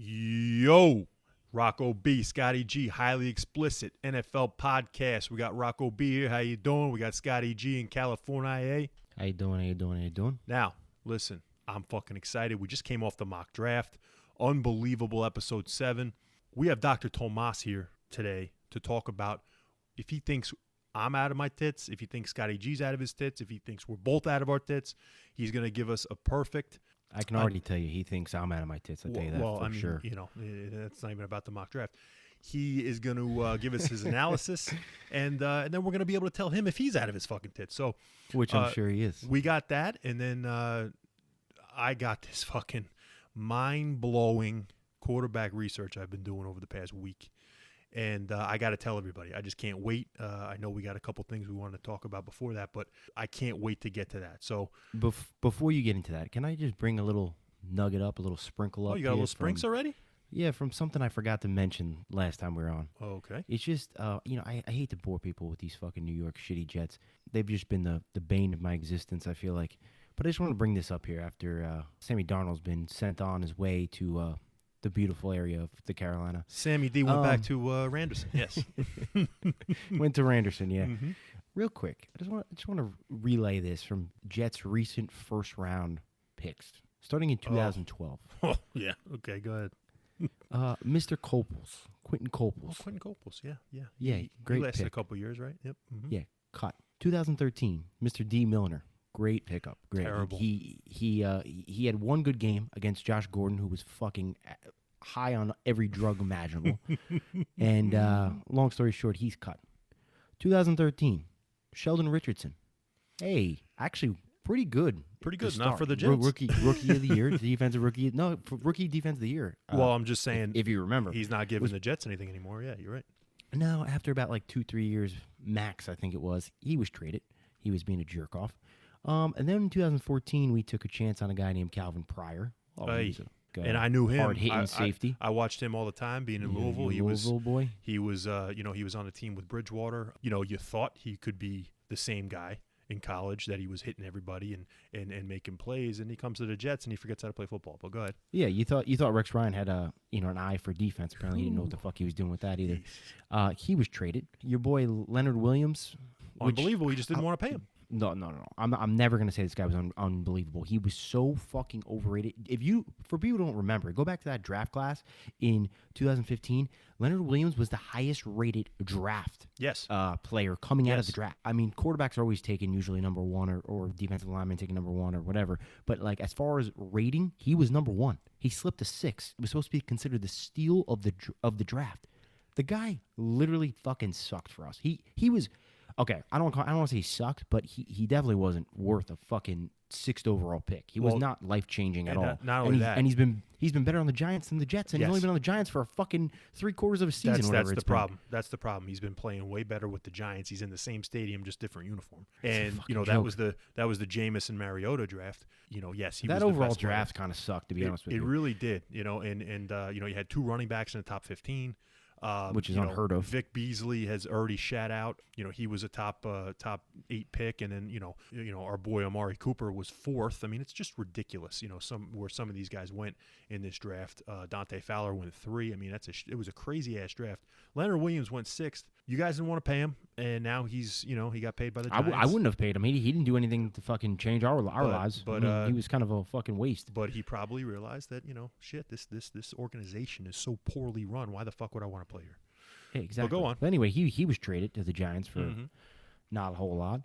Yo, Rocco B, Scotty G, highly explicit NFL podcast. We got Rocco B here. How you doing? We got Scotty G in California. How you doing? Now, listen, I'm fucking excited. We just came off the mock draft. Unbelievable episode 7. We have Dr. Tomas here today to talk about if he thinks I'm out of my tits, if he thinks Scotty G's out of his tits, if he thinks we're both out of our tits. He's going to give us a perfect... I can already tell you he thinks I'm out of my tits. I'll tell you that for sure. You know, it's not even about the mock draft. He is going to give us his analysis, and then we're going to be able to tell him if he's out of his fucking tits. So, which I'm sure he is. We got that, and then I got this fucking mind-blowing quarterback research I've been doing over the past week. And I got to tell everybody, I just can't wait. I know we got a couple things we wanted to talk about before that, but I can't wait to get to that. So before you get into that, can I just bring a little nugget up, a little sprinkle up? Oh, you got a little sprinks already? Yeah, from something I forgot to mention last time we were on. Oh, okay. It's just, I hate to bore people with these fucking New York shitty Jets. They've just been the bane of my existence, I feel like. But I just want to bring this up here after Sammy Darnold's been sent on his way to... the beautiful area of the Carolina. Sammy D went back to Randerson. Yes, went to Randerson. Yeah. Mm-hmm. Real quick, I just want to relay this from Jets' recent first round picks, starting in 2012. Oh yeah. Okay, go ahead. Mr. Copels, Quentin Copels. Oh, Quentin Copels. Yeah. Yeah, great He lasted pick. a couple years, right? Yep. Mm-hmm. Yeah, cut. 2013, Mr. D. Milner. Great pickup. Great. Terrible. He had one good game against Josh Gordon, who was fucking high on every drug imaginable. And long story short, he's cut. 2013, Sheldon Richardson. Hey, actually pretty good. Pretty good. Not for the Jets. Rookie of the year, defensive rookie. No, for rookie defense of the year. Well, I'm just saying, if you remember, he's not giving the Jets anything anymore. Yeah, you're right. No, after about like 2-3 years max, I think it was, he was traded. He was being a jerk off. And then in 2014, we took a chance on a guy named Calvin Pryor. And I knew him. Hard-hitting safety. I watched him all the time being in Louisville. He was he was on the team with Bridgewater. You know, you thought he could be the same guy in college, that he was hitting everybody and making plays, and he comes to the Jets and he forgets how to play football. But go ahead. Yeah, you thought Rex Ryan had an eye for defense. Apparently, he didn't know what the fuck he was doing with that either. He was traded. Your boy Leonard Williams. Unbelievable. He just didn't want to pay him. No. I'm never gonna say this guy was unbelievable. He was so fucking overrated. For people who don't remember, go back to that draft class in 2015. Leonard Williams was the highest rated draft player coming out of the draft. I mean, quarterbacks are always taken usually number 1 or defensive linemen taking number 1 or whatever. But like as far as rating, he was number 1. He slipped to 6. It was supposed to be considered the steal of the draft. The guy literally fucking sucked for us. He was. Okay, I don't want to say he sucked, but he definitely wasn't worth a fucking 6th overall pick. He was not life-changing at all. Not only that. And he's been better on the Giants than the Jets, and he's only been on the Giants for a fucking 3/4 of a season. That's the problem. That's the problem. He's been playing way better with the Giants. He's in the same stadium, just different uniform. And that was the Jamison Mariota draft. You know, yes, he was that the overall best draft kind of sucked, to be honest with you. It really did. You know, and you had 2 running backs in the top 15. Which is unheard of. Vic Beasley has already shat out. You know, he was a top 8 pick, and then you know our boy Amari Cooper was 4th. I mean, it's just ridiculous. You know, some of these guys went in this draft. Dante Fowler went 3. I mean, it was a crazy ass draft. Leonard Williams went 6th. You guys didn't want to pay him, and now he got paid by the Giants. I wouldn't have paid him. He didn't do anything to fucking change our lives. But he was kind of a fucking waste. But he probably realized that shit, this organization is so poorly run. Why the fuck would I want to play here? Yeah, exactly. But go on. But anyway, he was traded to the Giants for not a whole lot.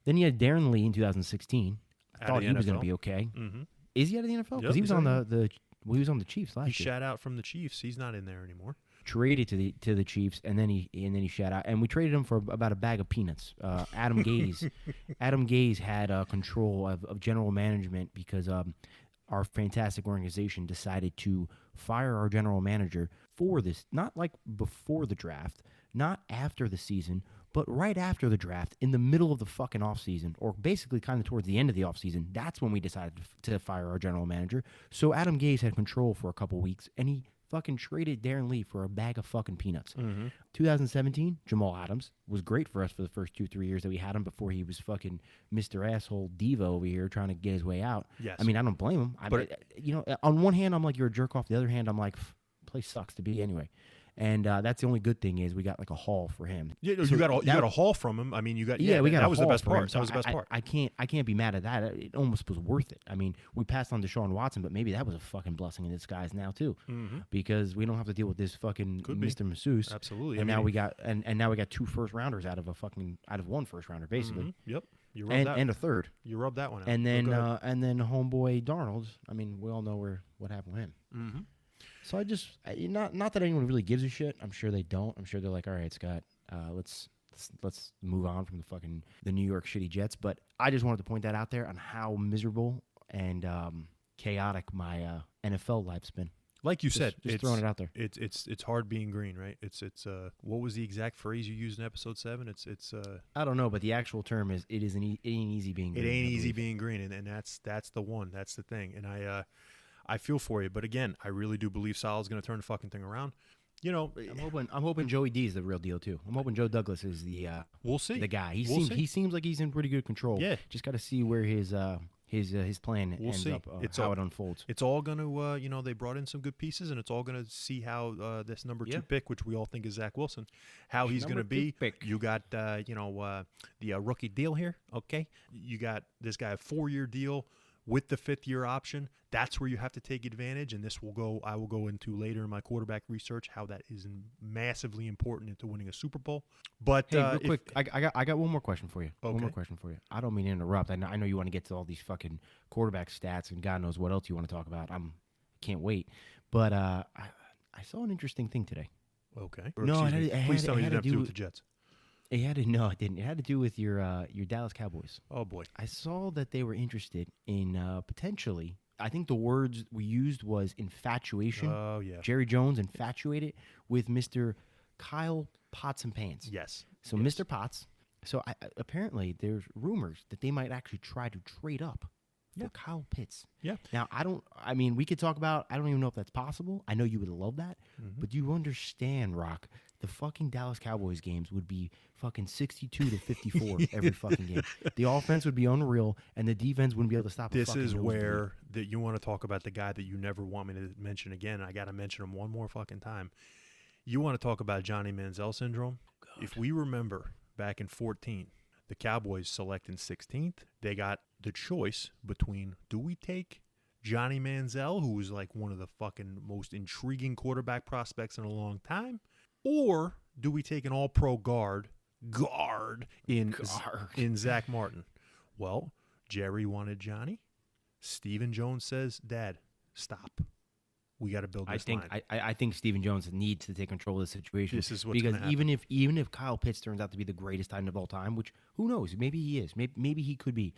Then you had Darren Lee in 2016. I thought he was going to be okay. Mm-hmm. Is he out of the NFL? Because he was on the Chiefs last year. He shat out from the Chiefs. He's not in there anymore. Traded to the Chiefs, and then he shat out, and we traded him for about a bag of peanuts. Adam Gase had control of general management because our fantastic organization decided to fire our general manager for this, not like before the draft, not after the season, but right after the draft, in the middle of the fucking offseason, or basically kind of towards the end of the offseason. That's when we decided to fire our general manager. So Adam Gase had control for a couple weeks, and he fucking traded Darren Lee for a bag of fucking peanuts. 2017, Jamal Adams was great for us for the first 2-3 years that we had him before he was fucking Mr. Asshole Diva over here trying to get his way out. Yes. I mean, I don't blame him. On one hand, I'm like, you're a jerk off. The other hand, I'm like, place sucks to be anyway. And that's the only good thing is we got like a haul for him. Yeah, So you got a haul from him. I mean, you got we got that a was the haul best for him. part. So That was the best part. I can't be mad at that. It almost was worth it. I mean, we passed on Deshaun Watson, but maybe that was a fucking blessing in disguise now too, because we don't have to deal with this fucking Mr. Masseuse. Absolutely. And now we got 2 first rounders out of 1 first rounder basically. Yep. You rubbed And a third. You rubbed that one out. And then homeboy Darnold. I mean, we all know what happened with him. So I just not that anyone really gives a shit. I'm sure they don't. I'm sure they're like, all right, Scott, let's move on from the New York shitty Jets. But I just wanted to point that out there on how miserable and chaotic my NFL life's been. Like you said, just throwing it out there. It's hard being green, right? It's what was the exact phrase you used in episode 7? It's I don't know, but the actual term is it ain't easy being green. It ain't easy being green, and that's the one. That's the thing. And I feel for you, but again, I really do believe Sal's going to turn the fucking thing around. You know, I'm hoping Joey D is the real deal too. I'm hoping Joe Douglas is the we'll see the guy. He seems like he's in pretty good control. Yeah, just got to see where his plan ends up. How it unfolds. It's all going to they brought in some good pieces, and it's all going to see how this number 2 pick, which we all think is Zach Wilson, how he's going to be. You got the rookie deal here. Okay, you got this guy a 4-year deal with the 5th-year option. That's where you have to take advantage, and I will go into later in my quarterback research how that is massively important into winning a Super Bowl. But hey, real quick, I got one more question for you. Okay. One more question for you. I don't mean to interrupt. I know you want to get to all these fucking quarterback stats and God knows what else you want to talk about. Can't wait. But I saw an interesting thing today. Okay. Please tell me you didn't have to do with the Jets. It didn't. It had to do with your Dallas Cowboys. Oh boy. I saw that they were interested in potentially. I think the words we used was infatuation. Oh yeah. Jerry Jones infatuated with Mr. Kyle Potts and Pants. Yes. So yes. Mr. Potts. So apparently there's rumors that they might actually try to trade up for Kyle Pitts. Yeah. Now we could talk about. I don't even know if that's possible. I know you would love that, but you understand, Rock. The fucking Dallas Cowboys games would be fucking 62 to 54 every fucking game. The offense would be unreal, and the defense wouldn't be able to stop. This is where that you want to talk about the guy that you never want me to mention again. I got to mention him one more fucking time. You want to talk about Johnny Manziel syndrome? God. If we remember back in 2014, the Cowboys selected 16th. They got the choice between, do we take Johnny Manziel, who was like one of the fucking most intriguing quarterback prospects in a long time, or do we take an all-pro guard in Zach Martin? Well, Jerry wanted Johnny. Stephen Jones says, Dad, stop. We got to build this line. I think Stephen Jones needs to take control of the situation. This is what's because gonna happen. even if Kyle Pitts turns out to be the greatest tight end of all time, which who knows, maybe he is, maybe he could be.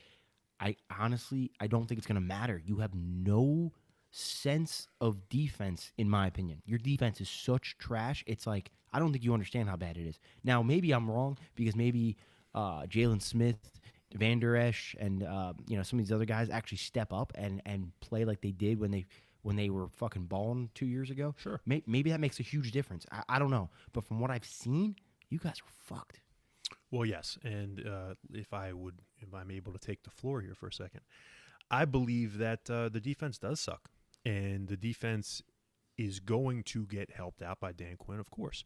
I honestly don't think it's going to matter. You have no sense of defense, in my opinion. Your defense is such trash. It's like, I don't think you understand how bad it is. Now, maybe I'm wrong because maybe Jalen Smith, Van Der Esch, and some of these other guys actually step up and play like they did when they were fucking balling 2 years ago. Sure. Maybe that makes a huge difference. I don't know. But from what I've seen, you guys are fucked. Well, yes, and if I'm able to take the floor here for a second, I believe that the defense does suck, and the defense is going to get helped out by Dan Quinn, of course,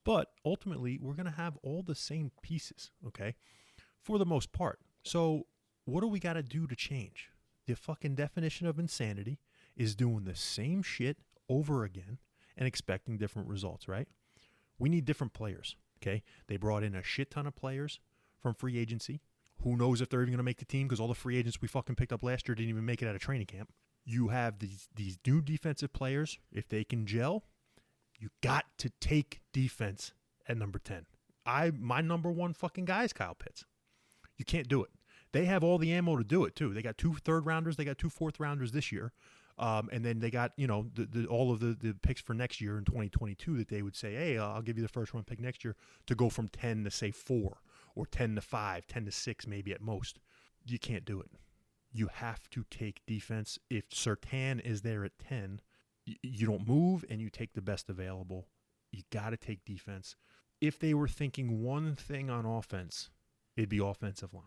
but ultimately we're going to have all the same pieces, okay, for the most part. So what do we got to do to change? The fucking definition of insanity is doing the same shit over again and expecting different results, right? We need different players. Okay, they brought in a shit ton of players from free agency. Who knows if they're even going to make the team because all the free agents we fucking picked up last year didn't even make it out of training camp. You have these new defensive players. If they can gel, you got to take defense at number 10. My number one fucking guy is Kyle Pitts. You can't do it. They have all the ammo to do it too. They got 2 third-rounders. They got 2 fourth-rounders this year. And then they got, all of the picks for next year in 2022 that they would say, hey, I'll give you the first round pick next year to go from 10 to say 4 or 10 to 5, 10 to 6 maybe at most. You can't do it. You have to take defense. If Surtain is there at 10, you don't move and you take the best available. You got to take defense. If they were thinking one thing on offense, it'd be offensive line.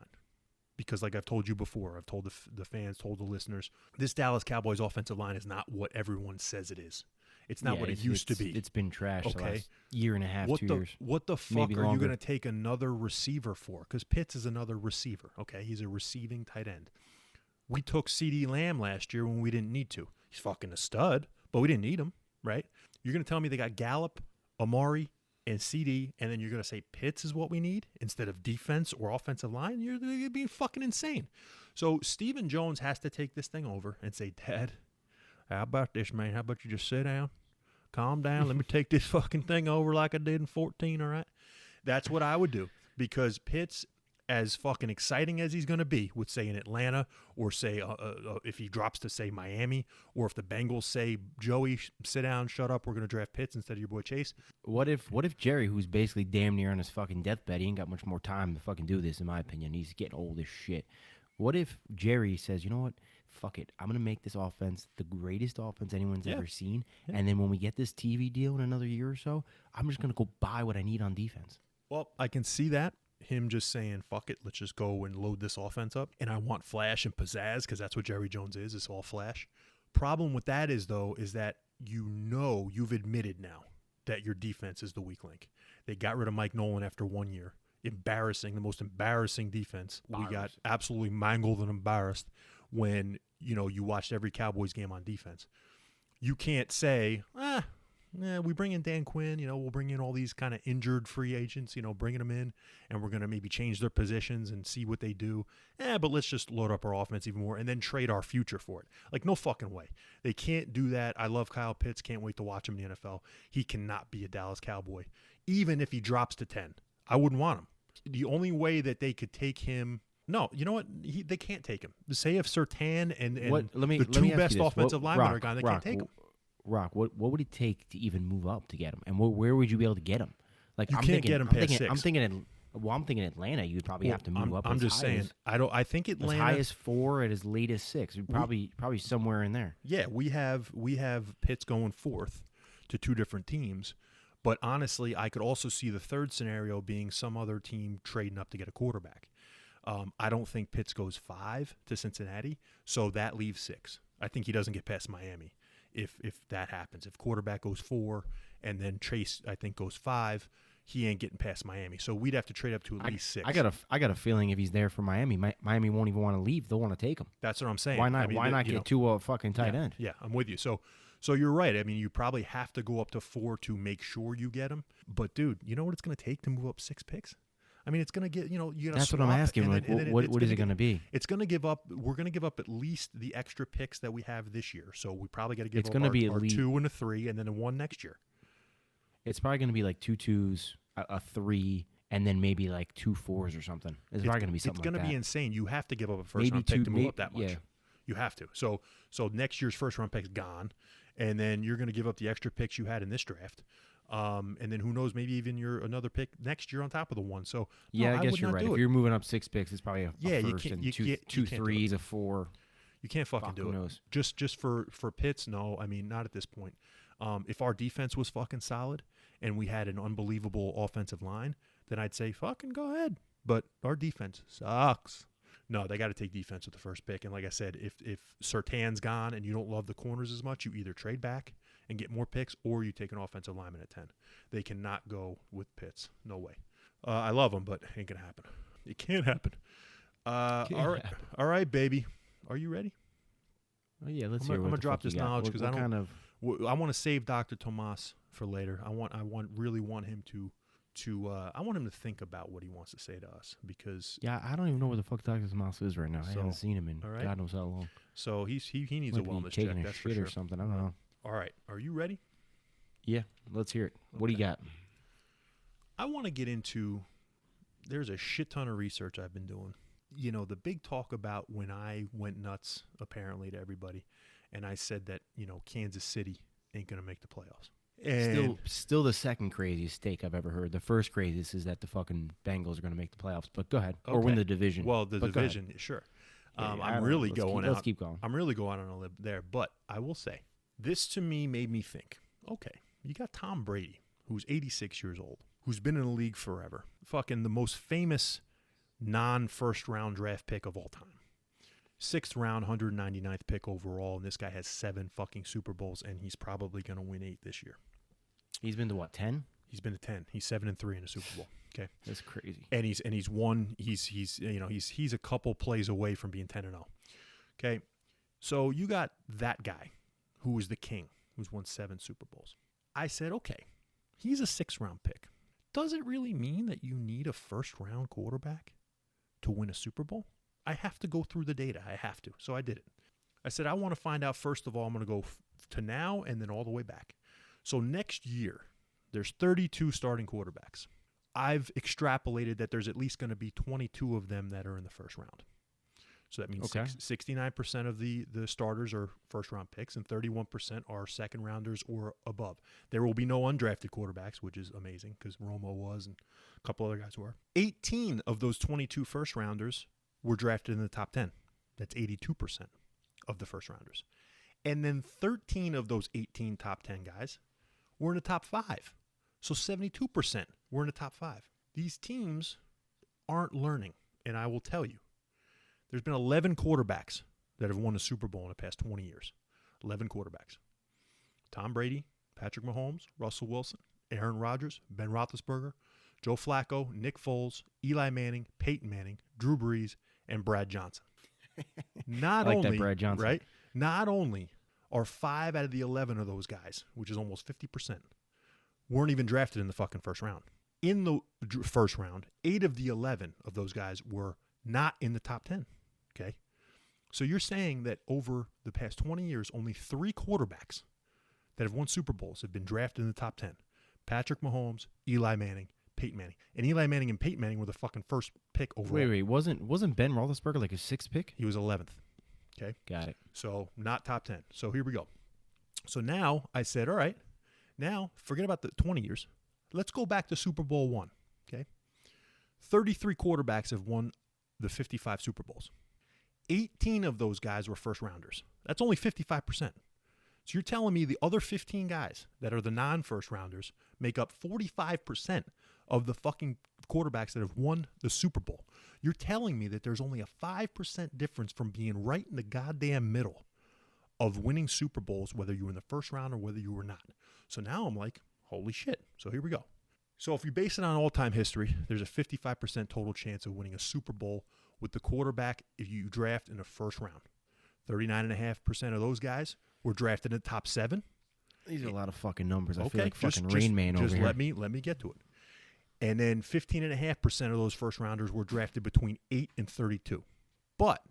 Because like I've told you before, I've told the fans, told the listeners, this Dallas Cowboys offensive line is not what everyone says it is. It's not what it used to be. It's been trashed the Okay. last year and a half, 2 years. What the fuck maybe are you longer. going to take another receiver for? Because Pitts is another receiver. Okay, he's a receiving tight end. We took C.D. Lamb last year when we didn't need to. He's fucking a stud, but we didn't need him, right? You're going to tell me they got Gallup, Amari, and CD, and then you're going to say Pitts is what we need instead of defense or offensive line? You're being fucking insane. So Stephen Jones has to take this thing over and say, Dad, how about this, man? How about you just sit down, calm down, let me take this fucking thing over like I did in 14, all right? That's what I would do, because Pitts, as fucking exciting as he's going to be with, say, in Atlanta, or say if he drops to, say, Miami, or if the Bengals say, Joey, sit down, shut up, we're going to draft Pitts instead of your boy Chase. What if Jerry, who's basically damn near on his fucking deathbed, he ain't got much more time to fucking do this, in my opinion. He's getting old as shit. What if Jerry says, you know what? Fuck it. I'm going to make this offense the greatest offense anyone's ever seen. Yeah. And then when we get this TV deal in another year or so, I'm just going to go buy what I need on defense. Well, I can see that. Him just saying, fuck it, let's just go and load this offense up. And I want flash and pizzazz, because that's what Jerry Jones is. It's all flash. Problem with that is, though, is that you've admitted now that your defense is the weak link. They got rid of Mike Nolan after 1 year. Embarrassing, the most embarrassing defense. We got absolutely mangled and embarrassed when, you watched every Cowboys game on defense. You can't say, we bring in Dan Quinn, we'll bring in all these kind of injured free agents, bringing them in, and we're going to maybe change their positions and see what they do. But let's just load up our offense even more and then trade our future for it. Like, no fucking way. They can't do that. I love Kyle Pitts. Can't wait to watch him in the NFL. He cannot be a Dallas Cowboy. Even if he drops to 10, I wouldn't want him. The only way that they could take him... No, you know what? They can't take him. Say if Surtain and the two best offensive linemen are gone, they can't take him. Rock, what would it take to even move up to get him? And where would you be able to get him? Like, you can't get him past 6. I'm thinking Atlanta. You'd probably have to move up. I'm just saying. I think Atlanta, as high as 4 at as late as 6. Probably somewhere in there. Yeah, we have Pitts going 4th to 2 different teams. But honestly, I could also see the third scenario being some other team trading up to get a quarterback. I don't think Pitts goes 5 to Cincinnati, so that leaves 6. I think he doesn't get past Miami. If that happens, if quarterback goes 4 and then Chase, I think, goes 5, he ain't getting past Miami. So we'd have to trade up to at least 6. I got a feeling if he's there for Miami, Miami won't even want to leave. They'll want to take him. That's what I'm saying. Why not? Why not get to a fucking tight end? Yeah, I'm with you. So you're right. I mean, you probably have to go up to 4 to make sure you get him. But dude, you know what it's going to take to move up 6 picks? I mean, it's going to get, you got to That's what I'm asking. What is it going to be? It's going to give up. We're going to give up at least the extra picks that we have this year. So we probably got to give up our 2 and a 3 and then a 1 next year. It's probably going to be like 2 2s, a 3, and then maybe like 2 4s or something. It's probably going to be something like that. It's going to be insane. You have to give up a first-round pick to move up that much. Yeah. You have to. So next year's first-round pick's gone, and then you're going to give up the extra picks you had in this draft. And then who knows, maybe even another pick next year on top of the 1. So yeah, I guess you're right. If you're moving up 6 picks, it's probably a first and two 3s, a 4. You can't fucking do it. Knows? Just for Pitts, no. I mean, not at this point. If our defense was fucking solid and we had an unbelievable offensive line, then I'd say fucking go ahead. But our defense sucks. No, they got to take defense with the first pick. And like I said, if Surtain's gone and you don't love the corners as much, you either trade back and get more picks, or you take an offensive lineman at 10. They cannot go with Pitts. No way. I love them, but it ain't going to happen. It can't happen. All right, baby. Are you ready? Oh, yeah, let's hear. I'm going to drop this knowledge because I want to save Dr. Tomas for later. I really want him I want him to think about what he wants to say to us, because I don't even know where the fuck Dr. Tomas is right now. I haven't seen him in God knows how long. So he needs a wellness check. That's for sure. Or something. I don't know. All right, are you ready? Yeah, let's hear it. What do you got? I want to get into. There's a shit ton of research I've been doing. The big talk about when I went nuts, apparently, to everybody, and I said that Kansas City ain't gonna make the playoffs. And still the second craziest take I've ever heard. The first craziest is that the fucking Bengals are going to make the playoffs. But go ahead. Okay. Or win the division. Well, the division, sure. Yeah, Let's keep going. I'm really going on a limb there. But I will say, this to me made me think, okay, you got Tom Brady, who's 86 years old, who's been in the league forever. Fucking the most famous non-first round draft pick of all time. 6th round, 199th pick overall, and this guy has 7 fucking Super Bowls, and he's probably going to win 8 this year. He's been to what, 10? He's been to 10. He's 7-3 in a Super Bowl. Okay, that's crazy. And he's won. He's a couple plays away from being 10-0. Okay, so you got that guy who was the king, who's won 7 Super Bowls. I said, okay, he's a 6th round pick. Does it really mean that you need a 1st round quarterback to win a Super Bowl? I have to go through the data. I have to. So I did it. I said, I want to find out, first of all, I'm going to go to now and then all the way back. So next year, there's 32 starting quarterbacks. I've extrapolated that there's at least going to be 22 of them that are in the 1st round. So that means 69% of the starters are 1st round picks and 31% are 2nd rounders or above. There will be no undrafted quarterbacks, which is amazing because Romo was and a couple other guys were. 18 of those 22 1st rounders were drafted in the top 10. That's 82% of the 1st rounders. And then 13 of those 18 top 10 guys were in the top 5. So 72% were in the top 5. These teams aren't learning, and I will tell you, there's been 11 quarterbacks that have won a Super Bowl in the past 20 years. 11 quarterbacks. Tom Brady, Patrick Mahomes, Russell Wilson, Aaron Rodgers, Ben Roethlisberger, Joe Flacco, Nick Foles, Eli Manning, Peyton Manning, Drew Brees, and Brad Johnson. Not I like only, that Brad Johnson. Right? Not only are 5 out of the 11 of those guys, which is almost 50%, weren't even drafted in the fucking 1st round. In the 1st round, 8 of the 11 of those guys were not in the top 10. Okay? So you're saying that over the past 20 years, only 3 quarterbacks that have won Super Bowls have been drafted in the top 10. Patrick Mahomes, Eli Manning, Peyton Manning. And Eli Manning and Peyton Manning were the fucking 1st pick overall. Wait. Wasn't Ben Roethlisberger like a 6th pick? He was 11th. Okay? Got it. So not top 10. So here we go. So now I said, all right, now forget about the 20 years. Let's go back to Super Bowl 1. Okay? 33 quarterbacks have won the 55 Super Bowls. 18 of those guys were 1st rounders. That's only 55%. So you're telling me the other 15 guys that are the non-1st rounders make up 45% of the fucking quarterbacks that have won the Super Bowl. You're telling me that there's only a 5% difference from being right in the goddamn middle of winning Super Bowls, whether you were in the 1st round or whether you were not. So now I'm like, holy shit. So here we go. So if you base it on all-time history, there's a 55% total chance of winning a Super Bowl with the quarterback if you draft in the 1st round. 39.5% of those guys were drafted in the top 7. These are a lot of fucking numbers. I Okay, feel like fucking Rain Man over here. Let me get to it. And then 15.5% of those 1st rounders were drafted between 8 and 32. But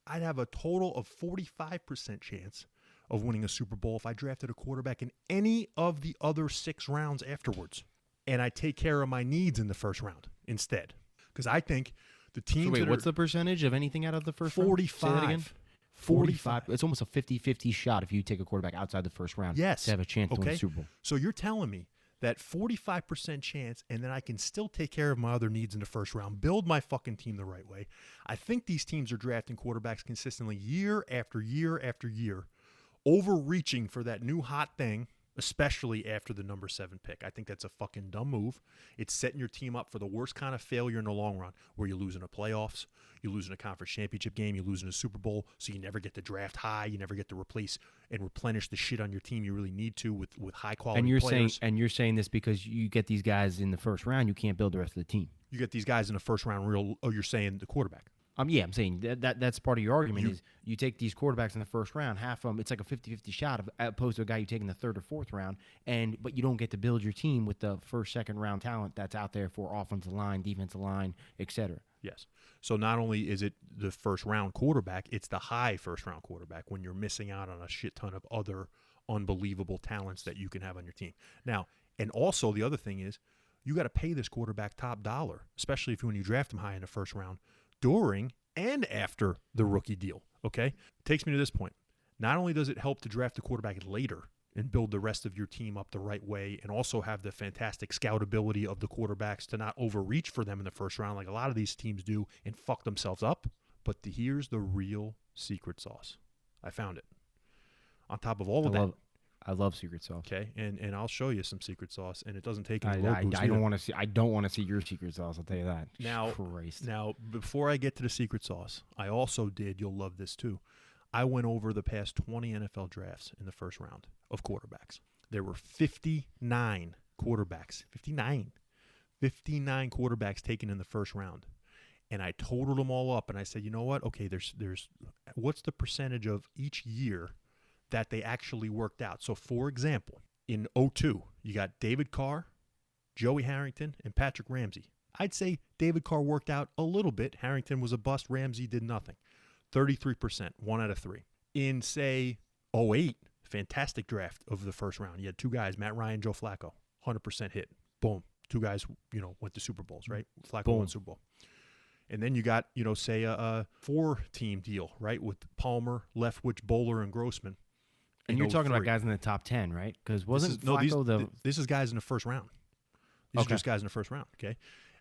I'd have a total of 45% chance of winning a Super Bowl if I drafted a quarterback in any of the other 6 rounds afterwards. And I take care of my needs in the 1st round instead. Because I think the teams. So wait, what's the percentage of anything out of the 1st round? 45. Say that again. 45. It's almost a 50-50 shot if you take a quarterback outside the 1st round. Yes. To have a chance to win the Super Bowl. So you're telling me that 45% chance, and then I can still take care of my other needs in the 1st round, build my fucking team the right way. I think these teams are drafting quarterbacks consistently year after year after year, overreaching for that new hot thing, especially after the number 7 pick. I think that's a fucking dumb move. It's setting your team up for the worst kind of failure in the long run, where you lose in the playoffs, you lose in a conference championship game, you lose in a Super Bowl, so you never get to draft high, you never get to replace and replenish the shit on your team you really need to with high quality players. And you're saying this because you get these guys in the 1st round, you can't build the rest of the team. You get these guys in the 1st round you're saying the quarterback. Yeah, I'm saying that's part of your argument is you take these quarterbacks in the 1st round, half of them, it's like a 50-50 shot opposed to a guy you take in the 3rd or 4th round, but you don't get to build your team with the 1st, 2nd round talent that's out there for offensive line, defensive line, etc. Yes. So not only is it the 1st round quarterback, it's the high 1st round quarterback when you're missing out on a shit ton of other unbelievable talents that you can have on your team. Now, and also the other thing is you got to pay this quarterback top dollar, especially when you draft him high in the 1st round, during and after the rookie deal, okay? Takes me to this point. Not only does it help to draft the quarterback later and build the rest of your team up the right way and also have the fantastic scoutability of the quarterbacks to not overreach for them in the 1st round like a lot of these teams do and fuck themselves up, but here's the real secret sauce. I found it. On top of all of that. I love secret sauce. Okay, and I'll show you some secret sauce, and it doesn't take any road boots I don't want to see. I don't want to see your secret sauce. I'll tell you that. Christ. Now, before I get to the secret sauce, I also did. You'll love this too. I went over the past 20 NFL drafts in the first round of quarterbacks. There were 59 quarterbacks. 59 quarterbacks taken in the first round. And I totaled them all up, and I said, you know what? Okay, there's what's the percentage of each year that they actually worked out? So, for example, in 2002, you got David Carr, Joey Harrington, and Patrick Ramsey. I'd say David Carr worked out a little bit. Harrington was a bust. Ramsey did nothing. 33%, 1 out of 3. In, say, 2008, fantastic draft of the first round. You had 2 guys, Matt Ryan, Joe Flacco, 100% hit. Boom. 2 guys, went to Super Bowls, right? Flacco won Super Bowl. And then you got, say a 4-team deal, right, with Palmer, Leftwich, Bowler, and Grossman. And you're talking about guys in the top 10, right? Because Flacco this is guys in the first round. These are just guys in the first round, okay?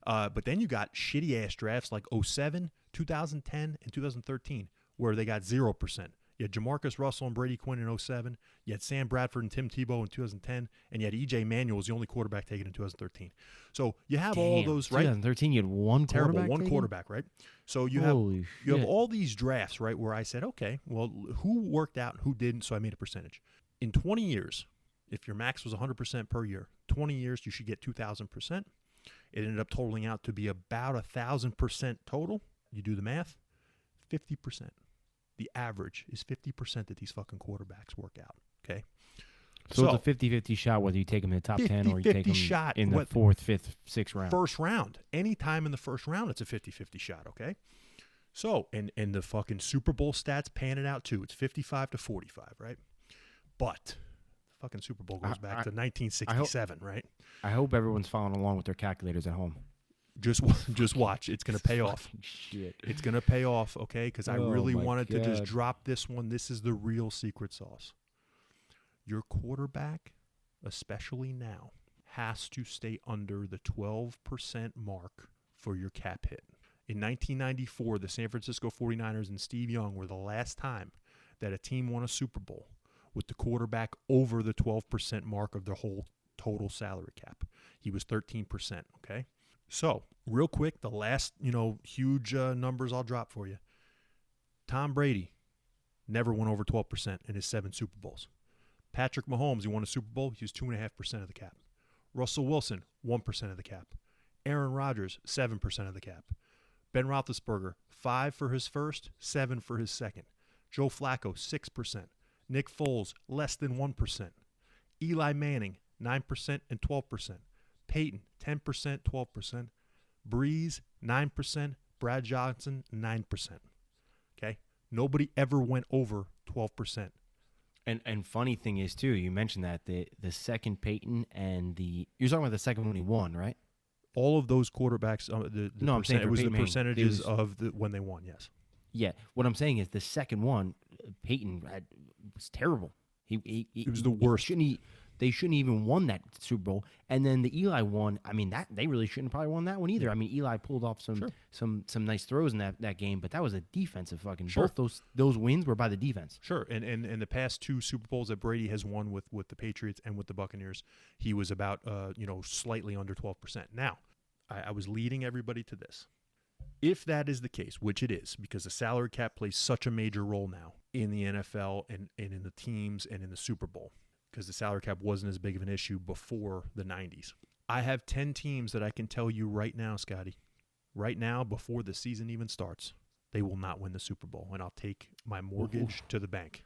But then you got shitty-ass drafts like 2007, 2010, and 2013 where they got 0%. You had Jamarcus Russell and Brady Quinn in 2007. You had Sam Bradford and Tim Tebow in 2010. And you had E.J. Manuel was the only quarterback taken in 2013. So you have all those, right? 2013, you had one quarterback quarterback, right? So you have all these drafts, right, where I said, okay, well, who worked out and who didn't, so I made a percentage. In 20 years, if your max was 100% per year, 20 years, you should get 2,000%. It ended up totaling out to be about 1,000% total. You do the math, 50%. The average is 50% that these fucking quarterbacks work out, okay? So it's a 50-50 shot whether you take them in the top 10 or you take them in the 4th, 5th, 6th round. First round. Anytime in the first round, it's a 50-50 shot, okay? So, and the fucking Super Bowl stats pan it out too. It's 55 to 45, right? But the fucking Super Bowl goes back to 1967, right? I hope everyone's following along with their calculators at home. Just watch. It's going to pay off. Shit. It's going to pay off, okay? Because I really wanted to just drop this one. This is the real secret sauce. Your quarterback, especially now, has to stay under the 12% mark for your cap hit. In 1994, the San Francisco 49ers and Steve Young were the last time that a team won a Super Bowl with the quarterback over the 12% mark of their whole total salary cap. He was 13%, okay? So, real quick, the last, huge numbers I'll drop for you. Tom Brady never went over 12% in his 7 Super Bowls. Patrick Mahomes, he won a Super Bowl. He was 2.5% of the cap. Russell Wilson, 1% of the cap. Aaron Rodgers, 7% of the cap. Ben Roethlisberger, 5 for his first, 7 for his second. Joe Flacco, 6%. Nick Foles, less than 1%. Eli Manning, 9% and 12%. Peyton, 10%, 12%. Breeze, 9%. Brad Johnson, 9%. Okay? Nobody ever went over 12%. And funny thing is, too, you mentioned that the second Peyton and you're talking about the second one he won, right? All of those quarterbacks, I'm saying it was Peyton the percentages of when they won, yes. Yeah. What I'm saying is the second one, Peyton was terrible. It was the worst. They shouldn't even won that Super Bowl. And then the Eli one, I mean, that they really shouldn't probably won that one either. I mean, Eli pulled off some nice throws in that game, but that was a defensive fucking. Both those wins were by the defense. Sure, and the past 2 Super Bowls that Brady has won with the Patriots and with the Buccaneers, he was about slightly under 12%. Now, I was leading everybody to this. If that is the case, which it is, because the salary cap plays such a major role now in the NFL and in the teams and in the Super Bowl, because the salary cap wasn't as big of an issue before the 90s. I have 10 teams that I can tell you right now, Scotty, right now, before the season even starts, they will not win the Super Bowl, and I'll take my mortgage to the bank.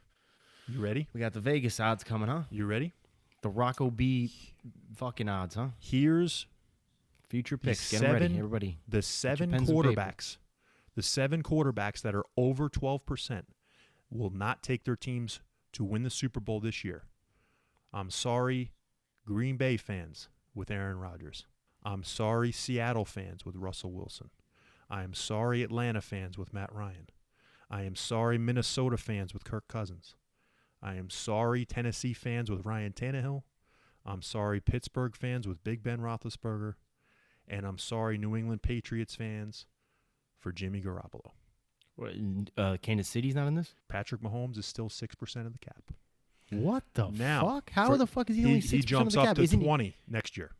You ready? We got the Vegas odds coming, huh? You ready? The Rocco B fucking odds, huh? Here's future picks. Get them ready, everybody. The 7 quarterbacks that are over 12% will not take their teams to win the Super Bowl this year. I'm sorry, Green Bay fans with Aaron Rodgers. I'm sorry, Seattle fans with Russell Wilson. I am sorry, Atlanta fans with Matt Ryan. I am sorry, Minnesota fans with Kirk Cousins. I am sorry, Tennessee fans with Ryan Tannehill. I'm sorry, Pittsburgh fans with Big Ben Roethlisberger. And I'm sorry, New England Patriots fans for Jimmy Garoppolo. Kansas City's not in this? Patrick Mahomes is still 6% of the cap. What the Now, fuck? How the fuck is he only 6% he jumps of the up cap? to 20 next year.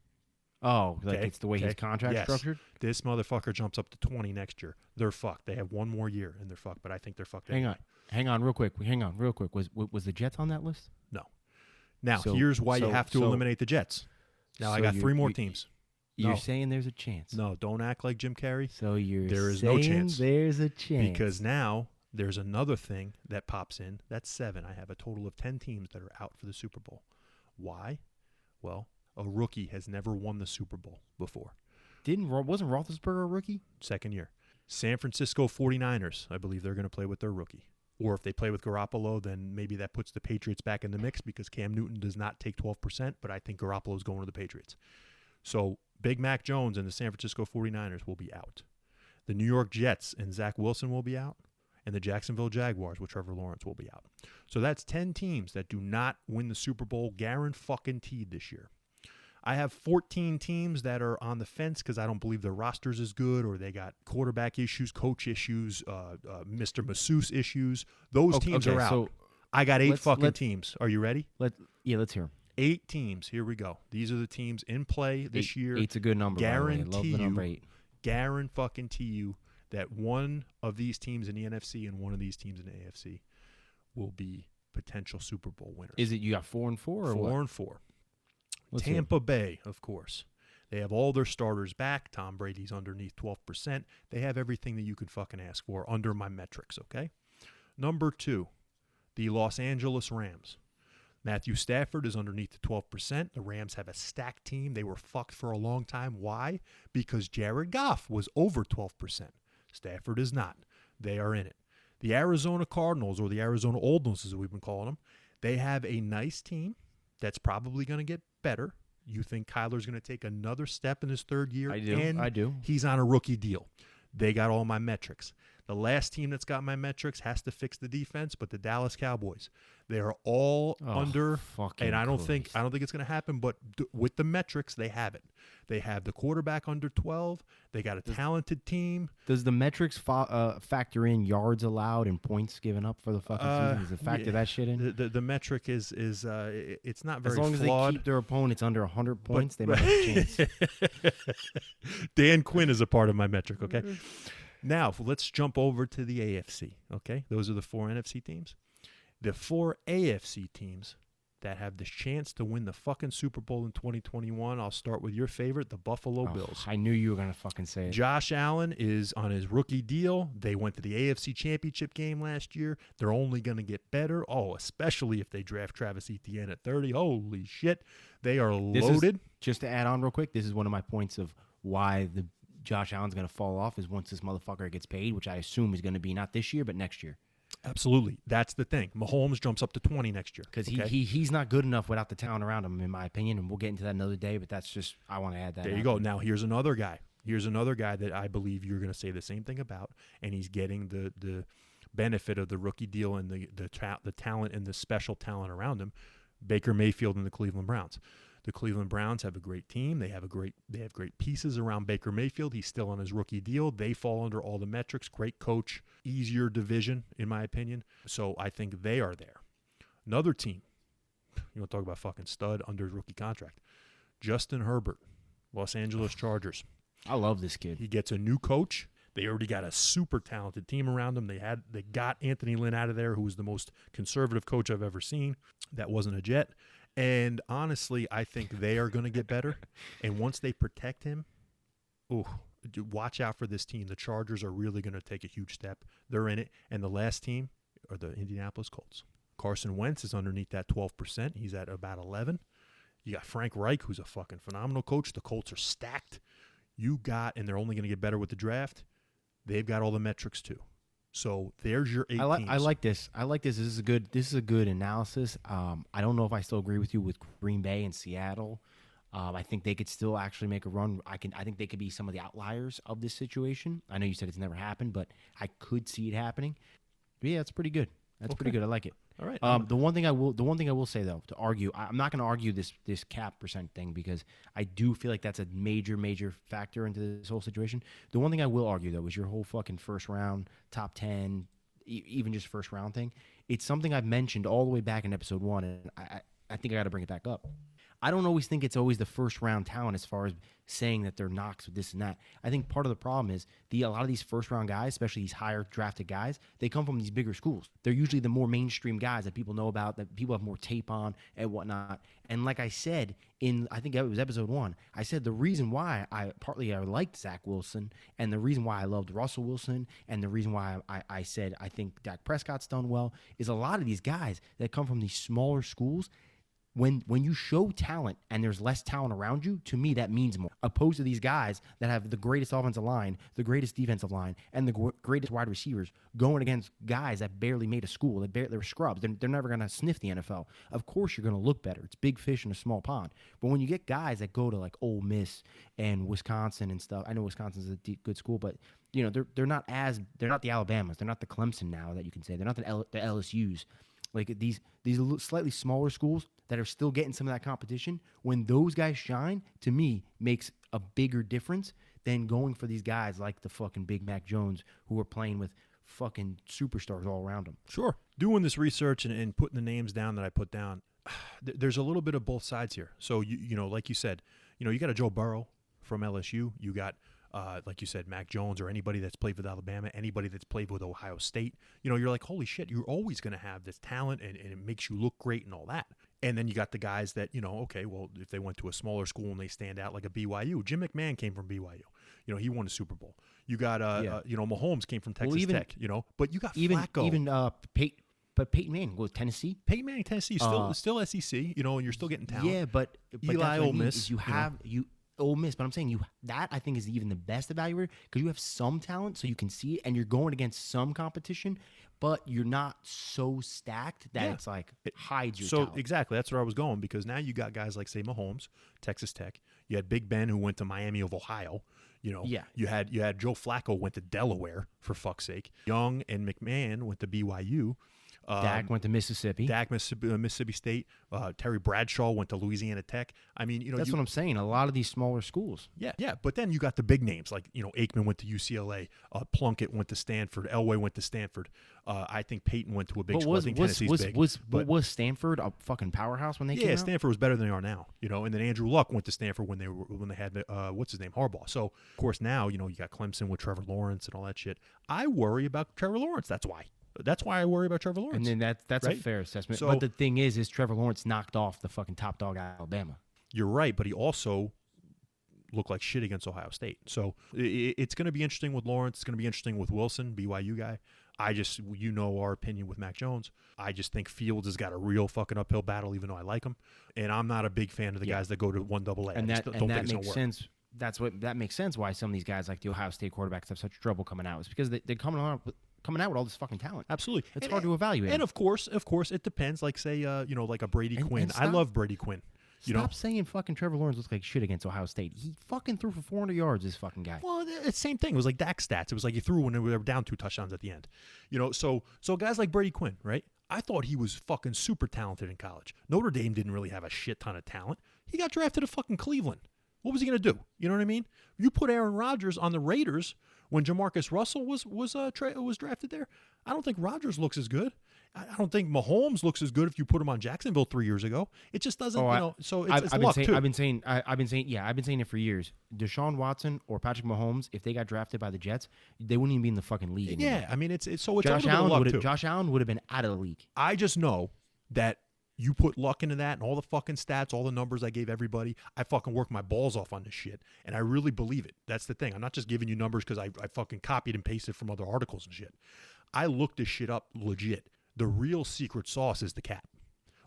Oh, like Okay, it's the way his okay. contract's Yes. structured? This motherfucker jumps up to 20 next year. They're fucked. They have one more year and they're fucked, but I think they're fucked anyway. Hang on real quick. Was the Jets on that list? No. Now, So- here's why you so- have to so- eliminate the Jets. Now, I so got you- 3 more you- teams. You're No. saying there's a chance. No, don't act like Jim Carrey. So you're There is saying no chance. there's a chance. Because now there's another thing that pops in. That's 7. I have a total of 10 teams that are out for the Super Bowl. Why? Well, a rookie has never won the Super Bowl before. Wasn't Roethlisberger a rookie? Second year. San Francisco 49ers, I believe they're going to play with their rookie. Or if they play with Garoppolo, then maybe that puts the Patriots back in the mix because Cam Newton does not take 12%, but I think Garoppolo's going to the Patriots. So Big Mac Jones and the San Francisco 49ers will be out. The New York Jets and Zach Wilson will be out. And the Jacksonville Jaguars with Trevor Lawrence will be out. So that's 10 teams that do not win the Super Bowl guaranteed this year. I have 14 teams that are on the fence because I don't believe their rosters is good or they got quarterback issues, coach issues, Mr. Masseuse issues. Those teams are out. So I got 8 teams. Are you ready? let's hear 'em. 8 teams. Here we go. These are the teams in play this year. 8's a good number. By the way. I love Guarantee the number you. 8. Guarantee you that one of these teams in the NFC and one of these teams in the AFC will be potential Super Bowl winners. Is it you got 4 and 4 or 4 what? and 4. Let's hear 'em. Tampa Bay, of course. They have all their starters back. Tom Brady's underneath 12%. They have everything that you could fucking ask for under my metrics, okay? Number 2, the Los Angeles Rams. Matthew Stafford is underneath the 12%. The Rams have a stacked team. They were fucked for a long time. Why? Because Jared Goff was over 12%. Stafford is not. They are in it. The Arizona Cardinals, or the Arizona Oldness as we've been calling them, they have a nice team that's probably going to get better. You think Kyler's going to take another step in his 3rd year? I do. And I do. he's on a rookie deal. They got all my metrics. The last team that's got my metrics has to fix the defense, but the Dallas Cowboys, they are all under. And I don't think it's going to happen. But with the metrics, they have it. They have the quarterback under 12. They got a talented team. Does the metrics factor in yards allowed and points given up for the fucking season? Does it factor that shit in? The metric is it's not very as long flawed. as they keep their opponents under 100 points, they might have a chance. Dan Quinn is a part of my metric, okay? Now, let's jump over to the AFC, okay? Those are the 4 NFC teams. The 4 AFC teams that have the chance to win the fucking Super Bowl in 2021, I'll start with your favorite, the Buffalo Bills. I knew you were going to fucking say it. Josh Allen is on his rookie deal. They went to the AFC Championship game last year. They're only going to get better. Oh, especially if they draft Travis Etienne at 30. Holy shit. They are loaded. Just to add on real quick, this is one of my points of why the Josh Allen's going to fall off is once this motherfucker gets paid, which I assume is going to be not this year, but next year. Absolutely. That's the thing. Mahomes jumps up to 20 next year. Because he's not good enough without the talent around him, in my opinion, and we'll get into that another day, but that's just, I want to add that. There you go. Now, here's another guy. Here's another guy that I believe you're going to say the same thing about, and he's getting the benefit of the rookie deal and the talent and the special talent around him, Baker Mayfield and the Cleveland Browns. The Cleveland Browns have a great team. They have great pieces around Baker Mayfield. He's still on his rookie deal. They fall under all the metrics. Great coach, easier division, in my opinion. So I think they are there. Another team, you want to talk about fucking stud under his rookie contract. Justin Herbert, Los Angeles Chargers. I love this kid. He gets a new coach. They already got a super talented team around him. They got Anthony Lynn out of there, who was the most conservative coach I've ever seen. That wasn't a Jet. And honestly, I think they are going to get better. And once they protect him, watch out for this team. The Chargers are really going to take a huge step. They're in it. And the last team are the Indianapolis Colts. Carson Wentz is underneath that 12%. He's at about 11. You got Frank Reich, who's a fucking phenomenal coach. The Colts are stacked. And they're only going to get better with the draft. They've got all the metrics too. So there's your 8 teams. I like this. This is a good analysis. I don't know if I still agree with you with Green Bay and Seattle. I think they could still actually make a run. I think they could be some of the outliers of this situation. I know you said it's never happened, but I could see it happening. But yeah, it's pretty good. That's pretty good. I like it. All right. The one thing I will say though, to argue, I'm not going to argue this cap percent thing because I do feel like that's a major factor into this whole situation. The one thing I will argue though is your whole fucking first round, top 10, even just first round thing It's something I've mentioned all the way back in episode 1, and I think I got to bring it back up. I don't always think it's always the first round talent as far as saying that they're knocks with this and that. I think part of the problem is a lot of these first round guys, especially these higher drafted guys, they come from these bigger schools. They're usually the more mainstream guys that people know about, that people have more tape on and whatnot. And like I said I think it was episode 1, I said the reason why I liked Zach Wilson, and the reason why I loved Russell Wilson, and the reason why I said I think Dak Prescott's done well is a lot of these guys that come from these smaller schools. When you show talent and there's less talent around you, to me that means more. Opposed to these guys that have the greatest offensive line, the greatest defensive line, and the greatest wide receivers going against guys that barely made a school. They're scrubs. They're never going to sniff the NFL. Of course you're going to look better. It's big fish in a small pond. But when you get guys that go to like Ole Miss and Wisconsin and stuff, I know Wisconsin's a good school, but they're not the Alabamas. They're not the Clemson now that you can say. They're not the LSUs. Like these slightly smaller schools that are still getting some of that competition, when those guys shine, to me, makes a bigger difference than going for these guys like the fucking Big Mac Jones who are playing with fucking superstars all around them. Sure. Doing this research and putting the names down that I put down, there's a little bit of both sides here. So, like you said, you got a Joe Burrow from LSU. You got like you said, Mac Jones, or anybody that's played with Alabama, anybody that's played with Ohio State. You're like, holy shit, you're always going to have this talent, and it makes you look great and all that. And then you got the guys that, okay, well, if they went to a smaller school and they stand out like a BYU. Jim McMahon came from BYU. He won a Super Bowl. You got, Mahomes came from Texas Tech, But you got Flacco. But Peyton Manning with Tennessee. Peyton Manning, Tennessee, still SEC, and you're still getting talent. Yeah, but Eli, Ole Miss. Ole Miss, but I'm saying that I think is even the best evaluator, because you have some talent so you can see it, and you're going against some competition, but you're not so stacked that it's like it hides your talent. Exactly, that's where I was going, because now you got guys like, say, Mahomes, Texas Tech. You had Big Ben, who went to Miami of Ohio. You had Joe Flacco went to Delaware, for fuck's sake. Young and McMahon went to BYU. Dak went to Mississippi. Mississippi State. Terry Bradshaw went to Louisiana Tech. I mean, that's what I'm saying. A lot of these smaller schools. Yeah. But then you got the big names like Aikman went to UCLA. Plunkett went to Stanford. Elway went to Stanford. I think Peyton went to a big school. I think Tennessee's big. Was Stanford a fucking powerhouse when they came out? Yeah, Stanford was better than they are now. And then Andrew Luck went to Stanford when they had what's his name, Harbaugh. So of course now you got Clemson with Trevor Lawrence and all that shit. I worry about Trevor Lawrence. That's why I worry about Trevor Lawrence. And then that's right? A fair assessment. So, but the thing is Trevor Lawrence knocked off the fucking top dog out of Alabama. You're right, but he also looked like shit against Ohio State. So it's going to be interesting with Lawrence. It's going to be interesting with Wilson, BYU guy. Our opinion with Mac Jones. I just think Fields has got a real fucking uphill battle, even though I like him. And I'm not a big fan of the guys that go to 1AA. And that makes sense. That makes sense why some of these guys like the Ohio State quarterbacks have such trouble coming out. It's because they're coming out with all this fucking talent. Absolutely. It's hard to evaluate. And of course, it depends. Like say, like a Brady Quinn. I love Brady Quinn. Stop saying fucking Trevor Lawrence looks like shit against Ohio State. He fucking threw for 400 yards, this fucking guy. Well, it's the same thing. It was like Dak stats. It was like he threw when they were down 2 touchdowns at the end. So guys like Brady Quinn, right? I thought he was fucking super talented in college. Notre Dame didn't really have a shit ton of talent. He got drafted to fucking Cleveland. What was he going to do? You know what I mean? You put Aaron Rodgers on the Raiders when Jamarcus Russell was drafted there. I don't think Rodgers looks as good. I don't think Mahomes looks as good if you put him on Jacksonville 3 years ago. It just doesn't, So it's luck too. I've been saying it for years. Deshaun Watson or Patrick Mahomes, if they got drafted by the Jets, they wouldn't even be in the fucking league anymore. Yeah, I mean it's a little bit of luck too. Josh Allen would have been out of the league. I just know that you put luck into that and all the fucking stats, all the numbers I gave everybody. I fucking work my balls off on this shit, and I really believe it. That's the thing. I'm not just giving you numbers because I fucking copied and pasted from other articles and shit. I looked this shit up legit. The real secret sauce is the cap.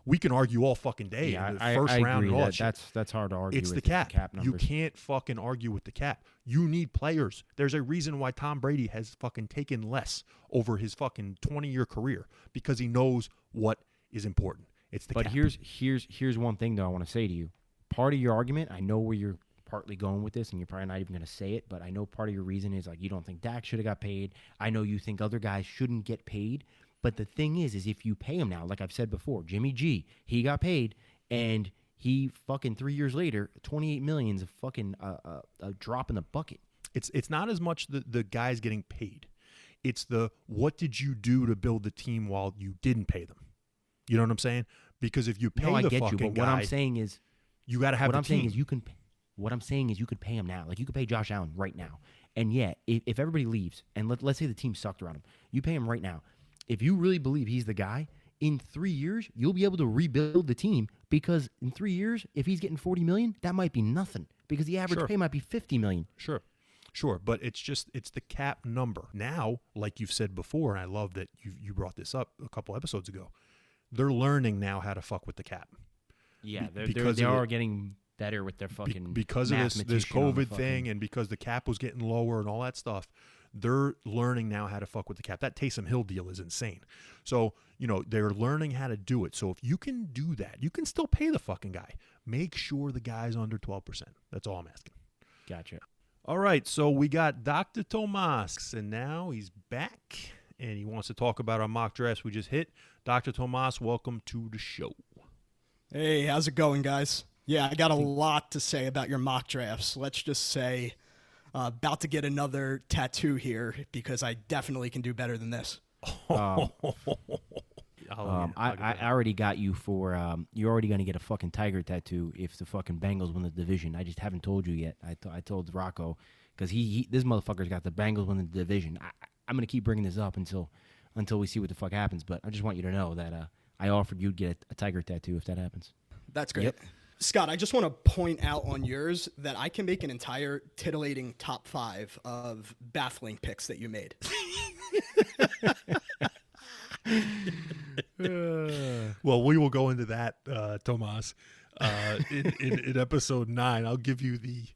We can argue all fucking day. Yeah, the first round agree and all that that's hard to argue. It's with the cap. numbers. You can't fucking argue with the cap. You need players. There's a reason why Tom Brady has fucking taken less over his fucking 20-year career, because he knows what is important. It's the cap. But here's one thing though I want to say to you. Part of your argument, I know where you're partly going with this, and you're probably not even going to say it, but I know part of your reason is like you don't think Dak should have got paid. I know you think other guys shouldn't get paid. But the thing is if you pay him now, like I've said before, Jimmy G, he got paid, and he fucking 3 years later, $28 million is a fucking a drop in the bucket. It's not as much the guys getting paid. It's the what did you do to build the team while you didn't pay them? You know what I'm saying? Because if you pay I the get fucking you, but guy, what I'm saying is, you got to have what the I'm team. saying is you can. What I'm saying is you could pay him now. Like you could pay Josh Allen right now. And yet, if everybody leaves, and let's say the team sucked around him, you pay him right now. If you really believe he's the guy, in 3 years you'll be able to rebuild the team, because in 3 years, if he's getting $40 million, that might be nothing, because the average Sure. pay might be $50 million. Sure, but it's the cap number. Now, like you've said before, and I love that you brought this up a couple episodes ago, they're learning now how to fuck with the cap. Yeah, because they of are it. getting better with their fucking Because of this mathematician on the COVID thing, and because the cap was getting lower and all that stuff, they're learning now how to fuck with the cap. That Taysom Hill deal is insane. So, they're learning how to do it. So if you can do that, you can still pay the fucking guy. Make sure the guy's under 12%. That's all I'm asking. Gotcha. All right, so we got Dr. Tomas, and now he's back, and he wants to talk about our mock drafts we just hit. Dr. Tomas, welcome to the show. Hey, how's it going, guys? Yeah, I got a lot to say about your mock drafts. Let's just say, about to get another tattoo here, because I definitely can do better than this. I already got you for you're already gonna get a fucking tiger tattoo if the fucking Bengals win the division. I just haven't told you yet. I told Rocco, because this motherfucker's got the Bengals win the division. I'm gonna keep bringing this up until we see what the fuck happens. But I just want you to know that I offered you to get a tiger tattoo if that happens. That's great. Yep. Scott, I just want to point out on yours that I can make an entire titillating top 5 of baffling picks that you made. Well, we will go into that, Tomas, in episode 9. I'll give you the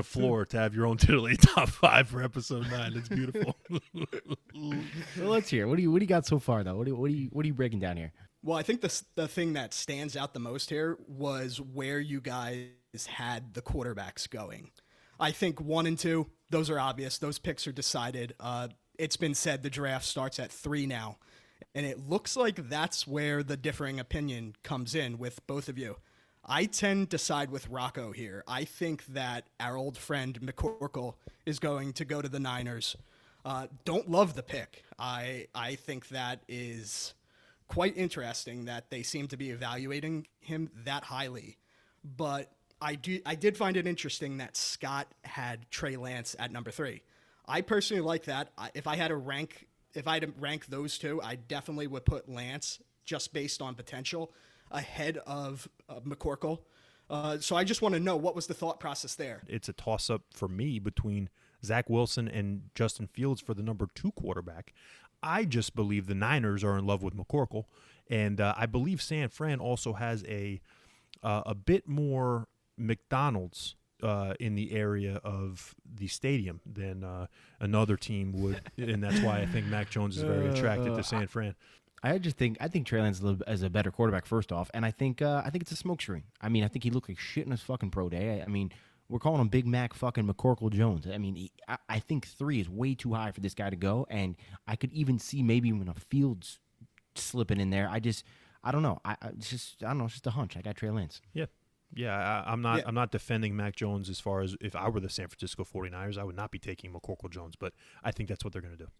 floor to have your own titillating top 5 for episode 9. It's beautiful. Well, let's hear. What do you got so far though? What are you breaking down here? Well, I think the thing that stands out the most here was where you guys had the quarterbacks going. I think 1 and 2, those are obvious. Those picks are decided. It's been said the draft starts at 3 now. And it looks like that's where the differing opinion comes in with both of you. I tend to side with Rocco here. I think that our old friend McCorkle is going to go to the Niners. Don't love the pick. I think that is quite interesting that they seem to be evaluating him that highly. But I did find it interesting that Scott had Trey Lance at number 3. I personally like that. If I had to rank those two, I definitely would put Lance, just based on potential, ahead of McCorkle. So I just want to know, what was the thought process there? It's a toss-up for me between Zach Wilson and Justin Fields for the number 2 quarterback. I just believe the Niners are in love with McCorkle, and I believe San Fran also has a bit more McDonald's in the area of the stadium than another team would, and that's why I think Mac Jones is very attracted to San Fran. I think Trey Lance is a better quarterback, first off, and I think it's a smokescreen. I mean, I think he looked like shit in his fucking pro day. I mean, we're calling him Big Mac fucking McCorkle Jones. I mean, I think 3 is way too high for this guy to go, and I could even see maybe even a Fields slipping in there. I don't know. It's just a hunch. I got Trey Lance. Yeah, I'm not defending Mac Jones as far as if I were the San Francisco 49ers, I would not be taking McCorkle Jones, but I think that's what they're going to do.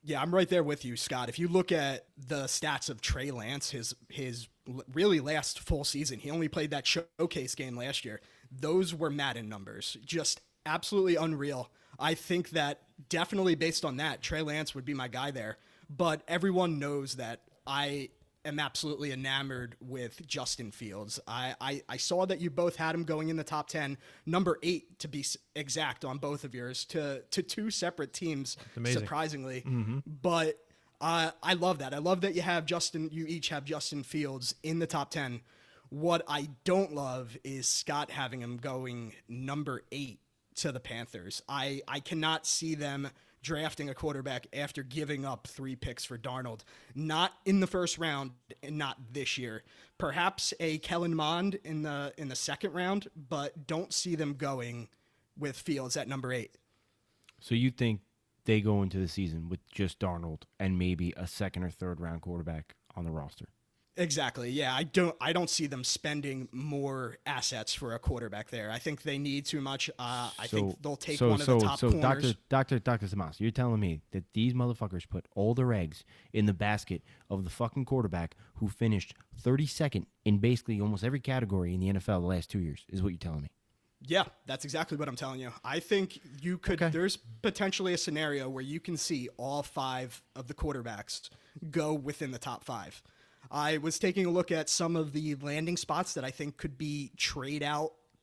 Yeah, I'm right there with you, Scott. If you look at the stats of Trey Lance, his really last full season, he only played that showcase game last year. Those were Madden numbers, just absolutely unreal. I think that definitely based on that, Trey Lance would be my guy there. But everyone knows that I am absolutely enamored with Justin Fields. I saw that you both had him going in the top 10, number 8 to be exact on both of yours, to 2 separate teams, surprisingly. Mm-hmm. But I love that. I love that you each have Justin Fields in the top 10. What I don't love is Scott having him going number 8 to the Panthers. I cannot see them drafting a quarterback after giving up 3 picks for Darnold. Not in the first round, and not this year. Perhaps a Kellen Mond in the second round, but don't see them going with Fields at number 8. So you think they go into the season with just Darnold and maybe a second or third round quarterback on the roster? Exactly. Yeah, I don't see them spending more assets for a quarterback there. I think they need too much. I think they'll take one of the top corners. Dr. Tomas, you're telling me that these motherfuckers put all their eggs in the basket of the fucking quarterback who finished 32nd in basically almost every category in the NFL the last 2 years, is what you're telling me. Yeah, that's exactly what I'm telling you. I think you could. Okay. There's potentially a scenario where you can see all 5 of the quarterbacks go within the top 5. I was taking a look at some of the landing spots that I think could be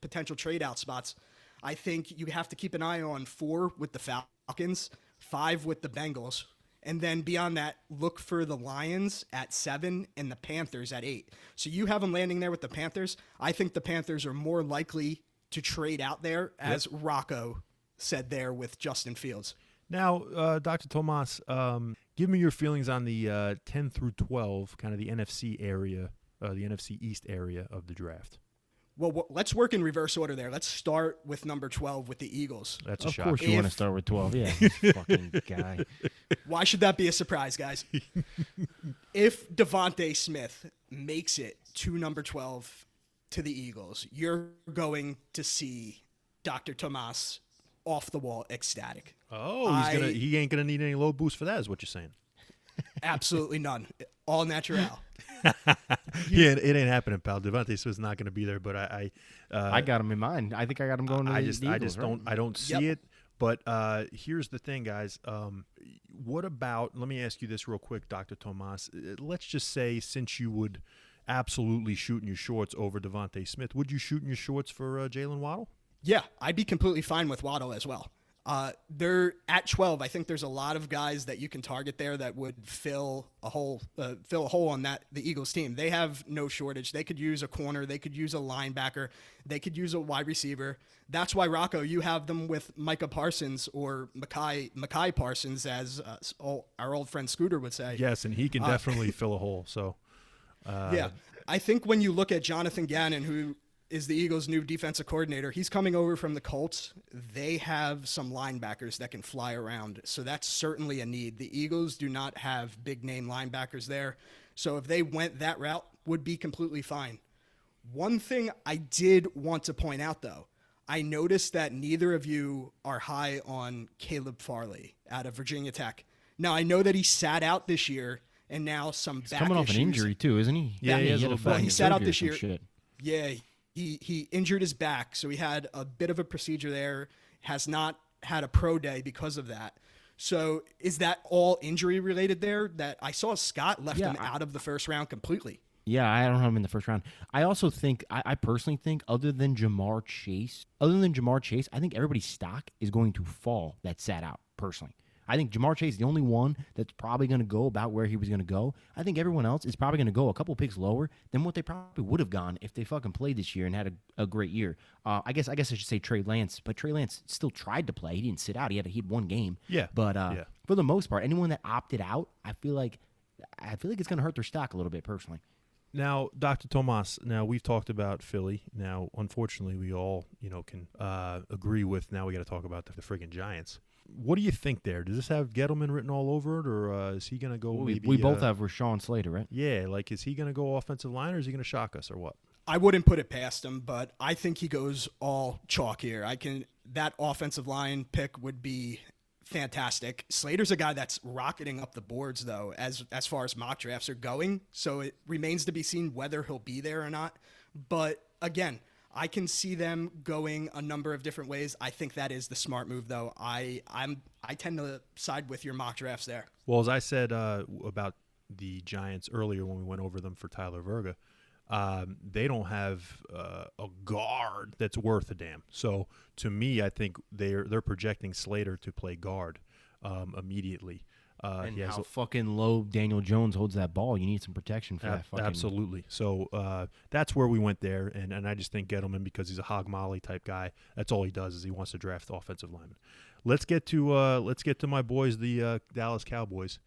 potential trade out spots. I think you have to keep an eye on 4 with the Falcons, 5 with the Bengals, and then beyond that, look for the Lions at 7 and the Panthers at 8. So you have them landing there with the Panthers. I think the Panthers are more likely to trade out there, as Rocco said there with Justin Fields. Now, Dr. Tomas, give me your feelings on the 10 through 12, kind of the NFC area, the NFC East area of the draft. Well, let's work in reverse order there. Let's start with number 12 with the Eagles. That's a Of shock. course you want to start with 12. Yeah, this fucking guy. Why should that be a surprise, guys? If Devontae Smith makes it to number 12 to the Eagles, you're going to see Dr. Tomas off the wall ecstatic. Oh, he ain't gonna need any low boost for that, is what you're saying. Absolutely none. All natural. Yeah, it ain't happening, pal. Devontae Smith's not gonna be there, but I got him in mind. I think I got him going to the Eagles, I don't see it. But here's the thing, guys. What about? Let me ask you this real quick, Dr. Tomas. Let's just say, since you would absolutely shoot in your shorts over Devontae Smith, would you shoot in your shorts for Jalen Waddle? Yeah, I'd be completely fine with Waddle as well. They're at 12. I think there's a lot of guys that you can target there that would fill a hole on the Eagles team. They have no shortage. They could use a corner. They could use a linebacker. They could use a wide receiver. That's why, Rocco, you have them with Micah Parsons or Mekhi Parsons, as our old friend Scooter would say. Yes, and he can definitely fill a hole. So, yeah, I think when you look at Jonathan Gannon, who is the Eagles' new defensive coordinator, he's coming over from the Colts. They have some linebackers that can fly around, so that's certainly a need. The Eagles do not have big-name linebackers there, so if they went that route, would be completely fine. One thing I did want to point out, though, I noticed that neither of you are high on Caleb Farley out of Virginia Tech. Now, I know that he sat out this year, and now some back issues. Coming off an injury, too, isn't he? Yeah, he has a little back. He sat out this year. Shit. Yeah, he injured his back, so he had a bit of a procedure there, has not had a pro day because of that. So is that all injury related there? That I saw Scott left him out of the first round completely. Yeah, I don't have him in the first round. I also think, I personally think, other than Jamar Chase, I think everybody's stock is going to fall that sat out, personally. I think Jamar Chase is the only one that's probably going to go about where he was going to go. I think everyone else is probably going to go a couple picks lower than what they probably would have gone if they fucking played this year and had a great year. I guess I should say Trey Lance, but Trey Lance still tried to play. He didn't sit out. He had one game. Yeah. But for the most part, anyone that opted out, I feel like it's going to hurt their stock a little bit personally. Now, Dr. Tomas, we've talked about Philly. Now, unfortunately, we all, can agree with, now we got to talk about the friggin' Giants. What do you think there? Does this have Gettleman written all over it, or is he going to go maybe... We both have Rashawn Slater, right? Yeah, is he going to go offensive line, or is he going to shock us, or what? I wouldn't put it past him, but I think he goes all chalk here. That offensive line pick would be fantastic. Slater's a guy that's rocketing up the boards, though, as far as mock drafts are going, so it remains to be seen whether he'll be there or not. But, again, I can see them going a number of different ways. I think that is the smart move, though. I tend to side with your mock drafts there. Well, as I said about the Giants earlier when we went over them for Tyler Verga, they don't have a guard that's worth a damn. So to me, I think they're projecting Slater to play guard immediately. And how fucking low Daniel Jones holds that ball. You need some protection for that fucking... Absolutely. So that's where we went there, and I just think Gettleman, because he's a hog molly type guy, that's all he does is he wants to draft offensive linemen. Let's get to my boys, the Dallas Cowboys.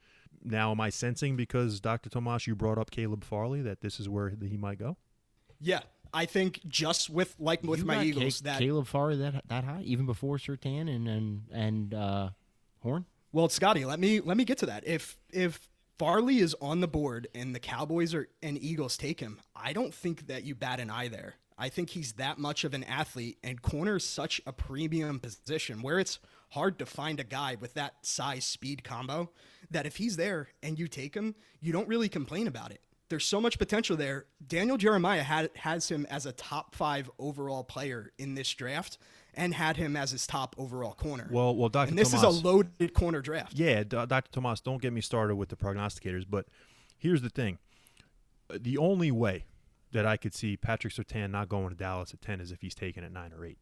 Now, am I sensing, because Dr. Tomas, you brought up Caleb Farley, that this is where he might go? Yeah, I think just with my Eagles, that Caleb Farley that high, even before Surtain and Horn. Well, Scotty, let me get to that. If Farley is on the board and the Cowboys and Eagles take him, I don't think that you bat an eye there. I think he's that much of an athlete, and corner is such a premium position where it's hard to find a guy with that size speed combo that if he's there and you take him, you don't really complain about it. There's so much potential there. Daniel Jeremiah has him as a top 5 overall player in this draft and had him as his top overall corner. Well, Dr. And this Tomas, is a loaded corner draft. Yeah, Dr. Tomas, don't get me started with the prognosticators, but here's the thing. The only way that I could see Patrick Surtain not going to Dallas at 10 is if he's taken at 9 or 8.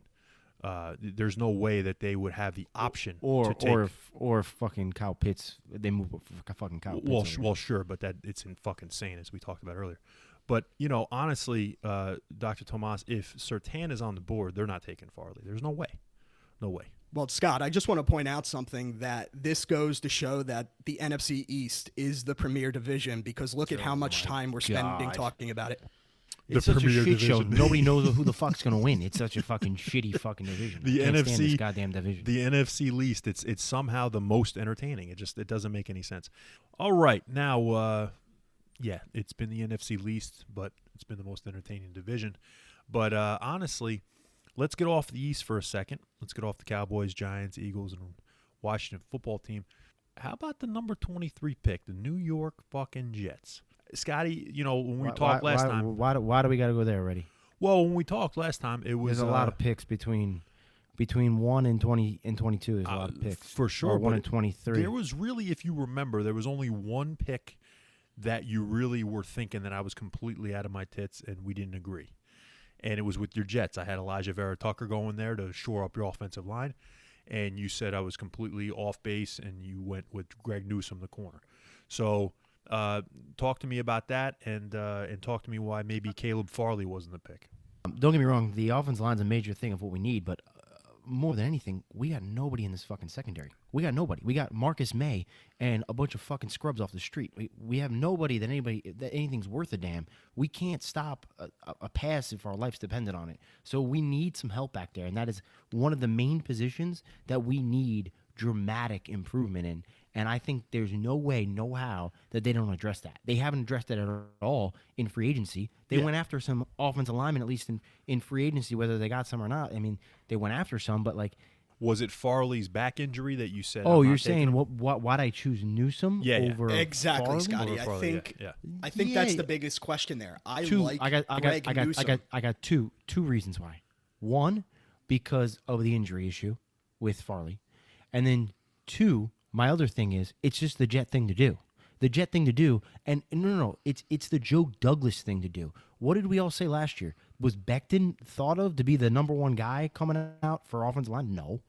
There's no way that they would have the option to take. Or if fucking Kyle Pitts, they move for fucking Kyle Pitts. Well, sure, but it's fucking insane, as we talked about earlier. But, honestly, Dr. Tomas, if Surtain is on the board, they're not taking Farley. There's no way. No way. Well, Scott, I just want to point out something that this goes to show that the NFC East is the premier division because look at how much time we're spending talking about it. It's such a shit show. Nobody knows who the fuck's gonna win. It's such a fucking shitty fucking division. The Can't stand NFC, this goddamn division. The NFC least. It's somehow the most entertaining. It doesn't make any sense. All right, now, it's been the NFC least, but it's been the most entertaining division. But honestly, let's get off the East for a second. Let's get off the Cowboys, Giants, Eagles, and Washington football team. How about the number 23 pick, the New York fucking Jets? Scotty, when we talked last time. Why do we got to go there already? Well, when we talked last time, it was there's a lot of picks between 1 and 20 and 22. There's a lot of picks for sure. Or 1 and 23. There was really, if you remember, there was only one pick that you really were thinking that I was completely out of my tits, and we didn't agree. And it was with your Jets. I had Elijah Vera Tucker going there to shore up your offensive line, and you said I was completely off base, and you went with Greg Newsome, the corner. So. Talk to me about that, and talk to me why maybe Caleb Farley wasn't the pick. Don't get me wrong, the offensive line's a major thing of what we need, but more than anything, we got nobody in this fucking secondary. We got nobody. We got Marcus May and a bunch of fucking scrubs off the street. We have nobody that anything's worth a damn. We can't stop a pass if our life's dependent on it. So we need some help back there, and that is one of the main positions that we need dramatic improvement in. And I think there's no way, no how that they don't address that. They haven't addressed it at all in free agency. They went after some offensive linemen, at least in free agency, whether they got some or not. I mean, they went after some, but like. Was it Farley's back injury that you said? Oh, you're saying why'd I choose Newsome over exactly, Farley? Scotty. I think that's the biggest question there. I got two reasons why. One, because of the injury issue with Farley, and then two. My other thing is, it's just the Jet thing to do. The Jet thing to do, and no, it's the Joe Douglas thing to do. What did we all say last year? Was Becton thought of to be the number one guy coming out for offensive line? No.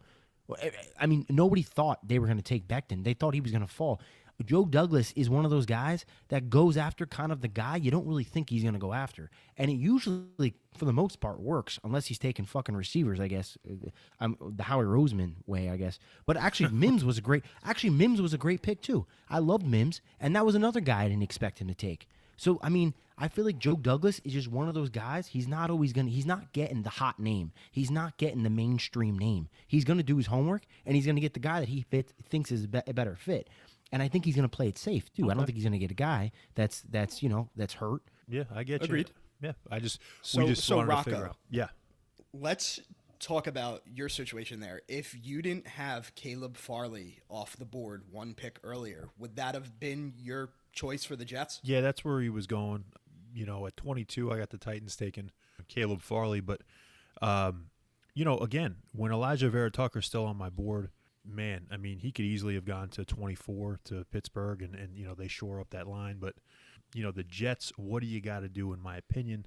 I mean, nobody thought they were going to take Becton. They thought he was going to fall. Joe Douglas is one of those guys that goes after kind of the guy you don't really think he's going to go after. And it usually, for the most part, works, unless he's taking fucking receivers, I guess. The Howie Roseman way, I guess. But actually, Mims was a great pick, too. I loved Mims, and that was another guy I didn't expect him to take. So, I mean, I feel like Joe Douglas is just one of those guys. He's not getting the hot name. He's not getting the mainstream name. He's going to do his homework, and he's going to get the guy that he thinks is a better fit. And I think he's going to play it safe too. Okay. I don't think he's going to get a guy that's hurt. Yeah, I get Agreed. you. Yeah, we just wanted Rocco, to figure out. Yeah. Let's talk about your situation there. If you didn't have Caleb Farley off the board one pick earlier, would that have been your choice for the Jets? Yeah, that's where he was going. At 22, I got the Titans taking Caleb Farley, but again, when Elijah Vera Tucker's still on my board. Man, I mean, he could easily have gone to 24 to Pittsburgh, and they shore up that line. But, the Jets, what do you got to do, in my opinion,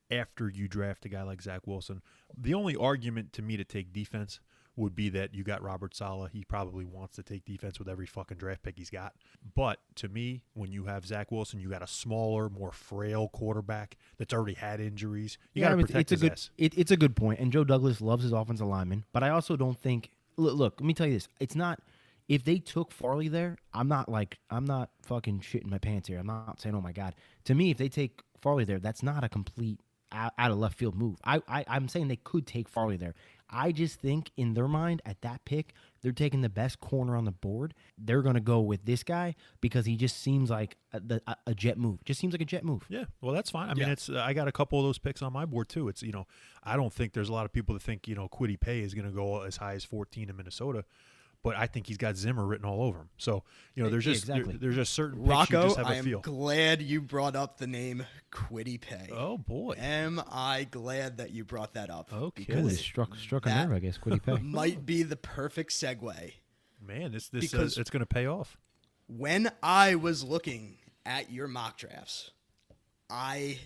after you draft a guy like Zach Wilson? The only argument to me to take defense would be that you got Robert Saleh. He probably wants to take defense with every fucking draft pick he's got. But to me, when you have Zach Wilson, you got a smaller, more frail quarterback that's already had injuries. You got to protect his ass. It's a good point, and Joe Douglas loves his offensive linemen. But I also don't think – Look, let me tell you this. It's not – if they took Farley there, I'm not fucking shitting my pants here. I'm not saying, oh, my God. To me, if they take Farley there, that's not a complete out of left field move. I'm saying they could take Farley there. I just think in their mind at that pick, they're taking the best corner on the board. They're going to go with this guy because he just seems like a jet move. Just seems like a jet move. Yeah, well, that's fine. I mean, it's I got a couple of those picks on my board too. It's I don't think there's a lot of people that think Kwity Paye is going to go as high as 14 in Minnesota. But I think he's got Zimmer written all over him. So, there's just there's just certain picks Rocco, you just have I a am feel. glad you brought up the name Kwity Paye. Oh, boy. Am I glad that you brought that up? Okay. Ooh, it struck a nerve, I guess, Kwity Paye. Might be the perfect segue. Man, this Because it's going to pay off. When I was looking at your mock drafts, I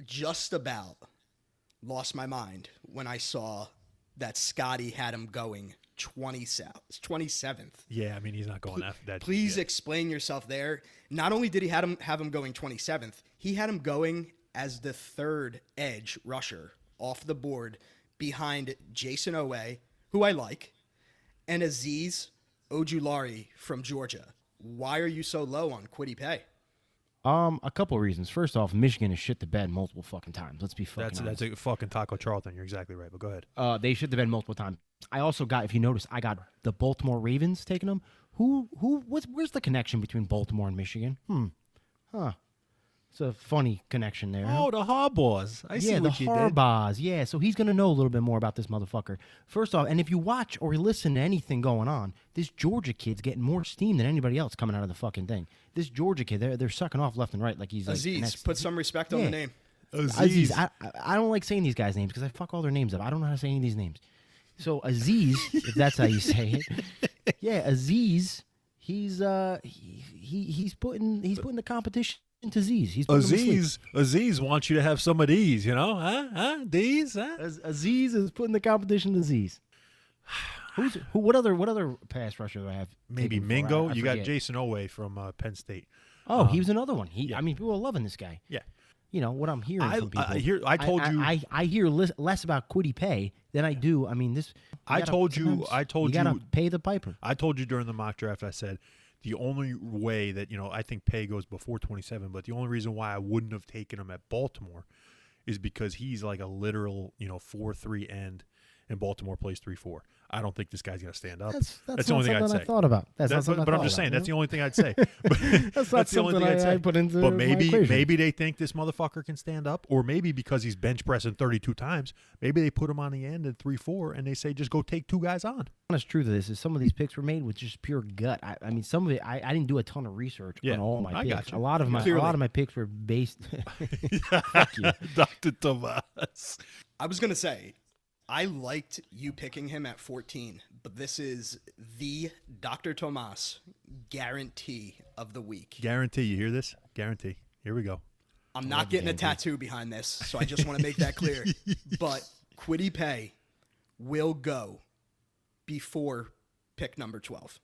just about lost my mind when I saw that Scotty had him going 27th. Yeah, I mean, he's not going after that. Please explain yourself there. Not only did he have him going 27th, he had him going as the third edge rusher off the board behind Jason Owe, who I like, and Azeez Ojulari from Georgia. Why are you so low on Kwity Paye? A couple of reasons. First off, Michigan has shit the bed multiple fucking times. Let's be fucking honest. That's a fucking Taco Charlton. You're exactly right, but go ahead. They shit the bed multiple times. I also got, if you notice, I got the Baltimore Ravens taking them. Where's the connection between Baltimore and Michigan? It's a funny connection there. Oh, the Harbaughs. I see what you did. Yeah, the Harbaughs. Yeah, so he's going to know a little bit more about this motherfucker. First off, and if you watch or listen to anything going on, this Georgia kid's getting more steam than anybody else coming out of the fucking thing. This Georgia kid, they're sucking off left and right like he's like Azeez, put some respect on the name. Azeez. I don't like saying these guys' names because I fuck all their names up. I don't know how to say any of these names. So Azeez, if that's how you say it, yeah, Azeez, he's putting the competition to Azeez. Azeez wants you to have some of these, These, Azeez is putting the competition to Azeez. What other pass rusher do I have? Maybe Mingo. You got Jason Owe from Penn State. Oh, he was another one. I mean, people are loving this guy. Yeah. What I'm hearing from people. I hear less about Kwity Paye than I do. I mean, this. I told you. You gotta pay the piper. I told you during the mock draft. I said the only way that I think Paye goes before 27, but the only reason why I wouldn't have taken him at Baltimore is because he's like a literal 4-3 end, and Baltimore plays 3-4. I don't think this guy's going to stand up. That's the only thing I'd say. I thought about. But I'm just saying that's the only thing I'd say. That's the only thing I'd say. Put into but my equation. maybe they think this motherfucker can stand up, or maybe because he's bench pressing 32 times, maybe they put him on the end at 3-4 and they say just go take two guys on. The honest truth of this is some of these picks were made with just pure gut. I mean, some of it I didn't do a ton of research on all my picks. Got you. A lot of my picks were based. Fuck you, Dr. Tomas. I was gonna say, I liked you picking him at 14, but this is the Dr. Tomas guarantee of the week. Guarantee. You hear this? Guarantee. Here we go. I'm not getting a tattoo behind this, so I just want to make that clear. But Kwity Paye will go before pick number 12.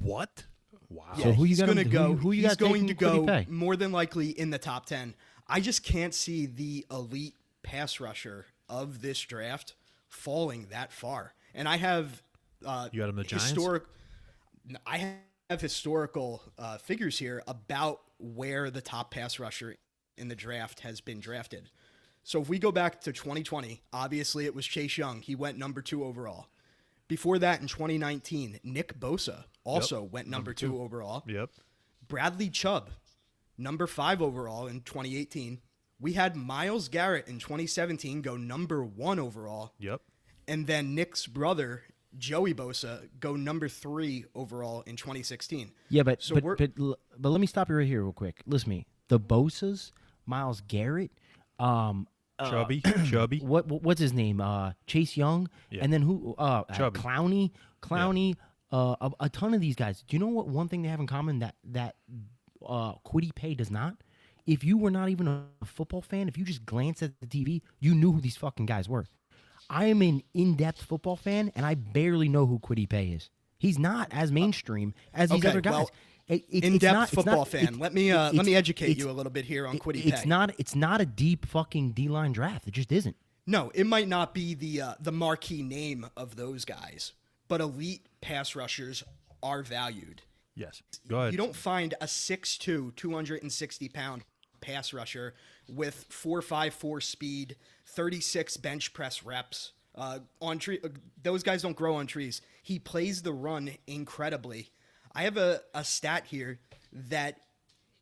What? Wow. Yeah, so he's going to go. Who you he's got going to go Paye? more than likely in the top 10. I just can't see the elite pass rusher of this draft falling that far. And I have you got him the Giants? I have historical figures here about where the top pass rusher in the draft has been drafted. So if we go back to 2020, obviously it was Chase Young. He went number 2 overall. Before that, in 2019, Nick Bosa also went number 2 overall. Yep. Bradley Chubb, number 5 overall in 2018. We had Myles Garrett in 2017 go number 1 overall. Yep. And then Nick's brother, Joey Bosa, go number 3 overall in 2016. Yeah, but let me stop you right here real quick. Listen to me. The Bosas, Myles Garrett, Chubby. What's his name? Chase Young, and then who? Clowney. A ton of these guys. Do you know what one thing they have in common that Kwity Paye does not? If you were not even a football fan, if you just glanced at the TV, you knew who these fucking guys were. I am an in-depth football fan, and I barely know who Kwity Paye is. He's not as mainstream as these other guys. Well, in-depth football fan. Let me educate you a little bit here on Kwity Paye. It's not a deep fucking D-line draft. It just isn't. No, it might not be the marquee name of those guys, but elite pass rushers are valued. Yes. Go ahead. You don't find a 6'2", 260-pound pass rusher with 4.54 speed, 36 bench press reps. Those guys don't grow on trees. He plays the run incredibly. I have a stat here that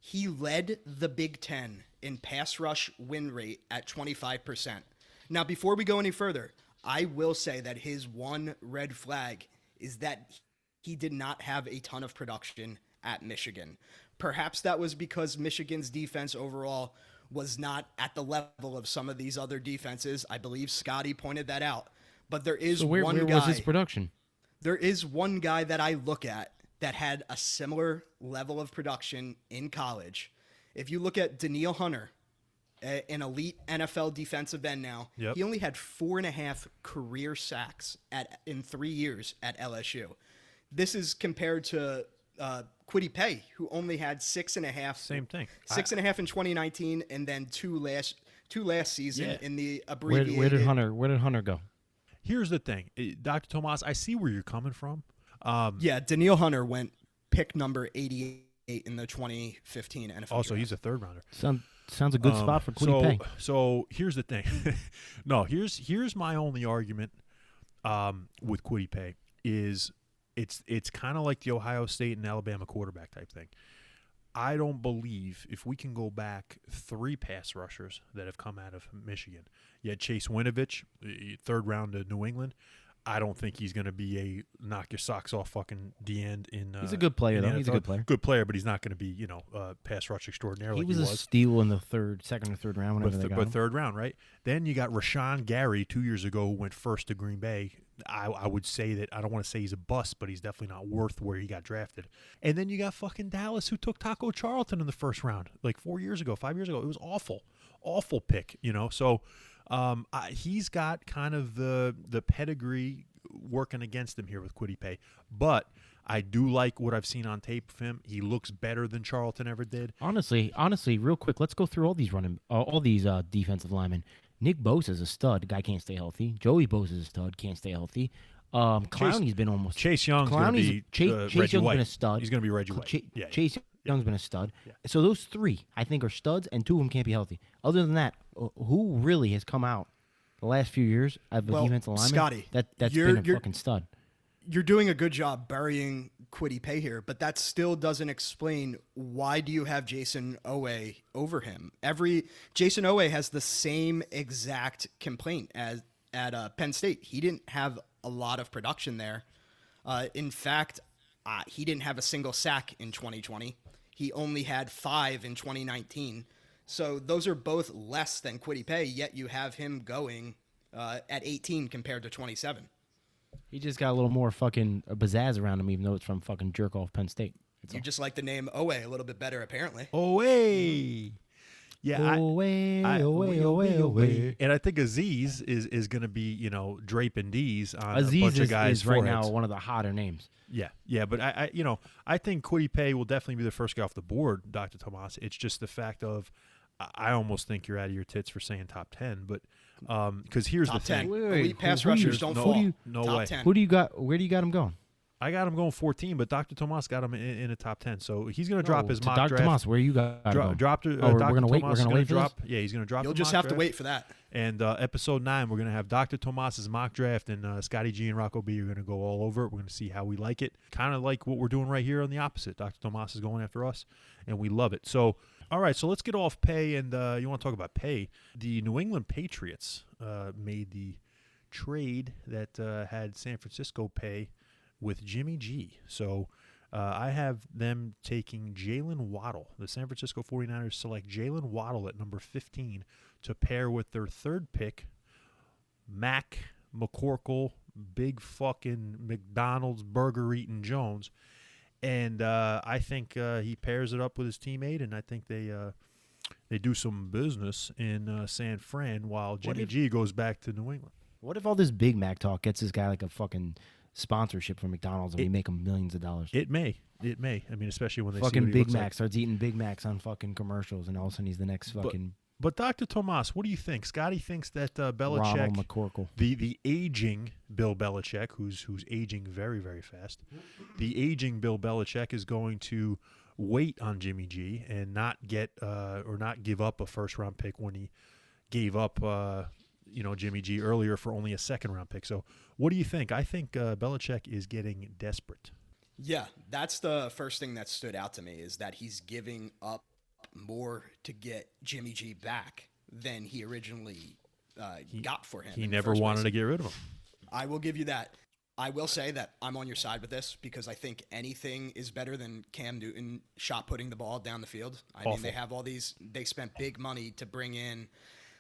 he led the Big Ten in pass rush win rate at 25%. Now, before we go any further, I will say that his one red flag is that he did not have a ton of production at Michigan. Perhaps that was because Michigan's defense overall was not at the level of some of these other defenses. I believe Scotty pointed that out. But there is where was his production? There is one guy that I look at that had a similar level of production in college. If you look at Daniil Hunter, an elite NFL defensive end now, he only had 4.5 career sacks in 3 years at LSU. This is compared to Kwity Paye, who only had 6.5. Same thing. 6.5 in 2019, and then two last season in the abbreviated. Where did Hunter go? Here's the thing, Dr. Tomas. I see where you're coming from. Daniil Hunter went pick number 88 in the 2015 NFL Also, draft. he's a third rounder. Sounds a good spot for Kwity Paye. So here's the thing. No, here's my only argument with Kwity Paye is it's kind of like the Ohio State and Alabama quarterback type thing. I don't believe if we can go back 3 pass rushers that have come out of Michigan. You had Chase Winovich, third round to New England. I don't think he's going to be a knock your socks off fucking D-end in. He's a good player, though. He's a good player. Good player, but he's not going to be, pass rush extraordinaire like he was. He was a steal in the second or third round whenever they got him. But third round, right? Then you got Rashawn Gary 2 years ago who went first to Green Bay. I would say that I don't want to say he's a bust, but he's definitely not worth where he got drafted. And then you got fucking Dallas who took Taco Charlton in the first round like 5 years ago. It was awful pick, So he's got kind of the pedigree working against him here with Kwity Paye, but I do like what I've seen on tape of him. He looks better than Charlton ever did. Honestly, real quick, let's go through all these defensive linemen. Nick Bosa is a stud. The guy can't stay healthy. Joey Bosa is a stud. Can't stay healthy. Clowney's been almost. Chase Young's going to be Chase Young's been a stud. He's going to be Reggie White. Chase Young's been a stud. Yeah. So those 3, I think, are studs, and 2 of them can't be healthy. Other than that, who really has come out the last few years of a defensive lineman? Scotty, that's been a fucking stud. You're doing a good job burying Kwity Paye here, but that still doesn't explain why do you have Jason Owe over him. Jason Owe has the same exact complaint as at Penn State. He didn't have a lot of production there. In fact, he didn't have a single sack in 2020. He only had 5 in 2019. So those are both less than Kwity Paye, yet you have him going at 18 compared to 27. He just got a little more fucking pizzazz around him, even though it's from fucking jerk-off Penn State. You just like the name Owe a little bit better, apparently. Owe! Yeah, Owe. And I think Aziz is going to be, draping D's on Aziz a bunch of guys' is right now one of the hotter names. Yeah, but I think Kwity Paye will definitely be the first guy off the board, Dr. Tomas. It's just the fact of I almost think you're out of your tits for saying top 10, but because here's top the 10. thing. Wait, elite pass rushers don't fall. No top way. 10. Who do you got? Where do you got him going? I got him going 14, but Dr. Tomas got him in a top 10. So he's going to drop his mock Dr. draft. Tomas, where you got him going? We're going to wait. We're going to wait for drop. this? Yeah, he's going to drop. You'll the just mock have to draft. wait for that. And episode 9, we're going to have Dr. Tomas's mock draft, and Scotty G and Rocco B are going to go all over it. We're going to see how we like it. Kind of like what we're doing right here on the opposite. Dr. Tomas is going after us, and we love it. So, all right, so let's get off Paye, and you want to talk about Paye. The New England Patriots made the trade that had San Francisco Paye with Jimmy G. So I have them taking Jalen Waddle. The San Francisco 49ers select Jalen Waddle at number 15 to pair with their third pick, Mac McCorkle, big fucking McDonald's burger-eating Jones. And I think he pairs it up with his teammate, and I think they do some business in San Fran while Jimmy G goes back to New England. What if all this Big Mac talk gets this guy like a fucking sponsorship from McDonald's and we make him millions of dollars? It may. I mean, especially when they fucking see what Big he Mac like. starts eating Big Macs on fucking commercials, and all of a sudden he's the next fucking. But Dr. Tomas, what do you think? Scotty thinks that Belichick, Ronald McCorkle, the aging Bill Belichick, who's aging very, very fast, the aging Bill Belichick is going to wait on Jimmy G and not get or not give up a first round pick when he gave up Jimmy G earlier for only a second round pick. So what do you think? I think Belichick is getting desperate. Yeah, that's the first thing that stood out to me, is that he's giving up more to get Jimmy G back than he originally got for him. He never wanted to get rid of him. I will give you that. I will say that I'm on your side with this, because I think anything is better than Cam Newton shot putting the ball down the field. I mean, they have all these, they spent big money to bring in,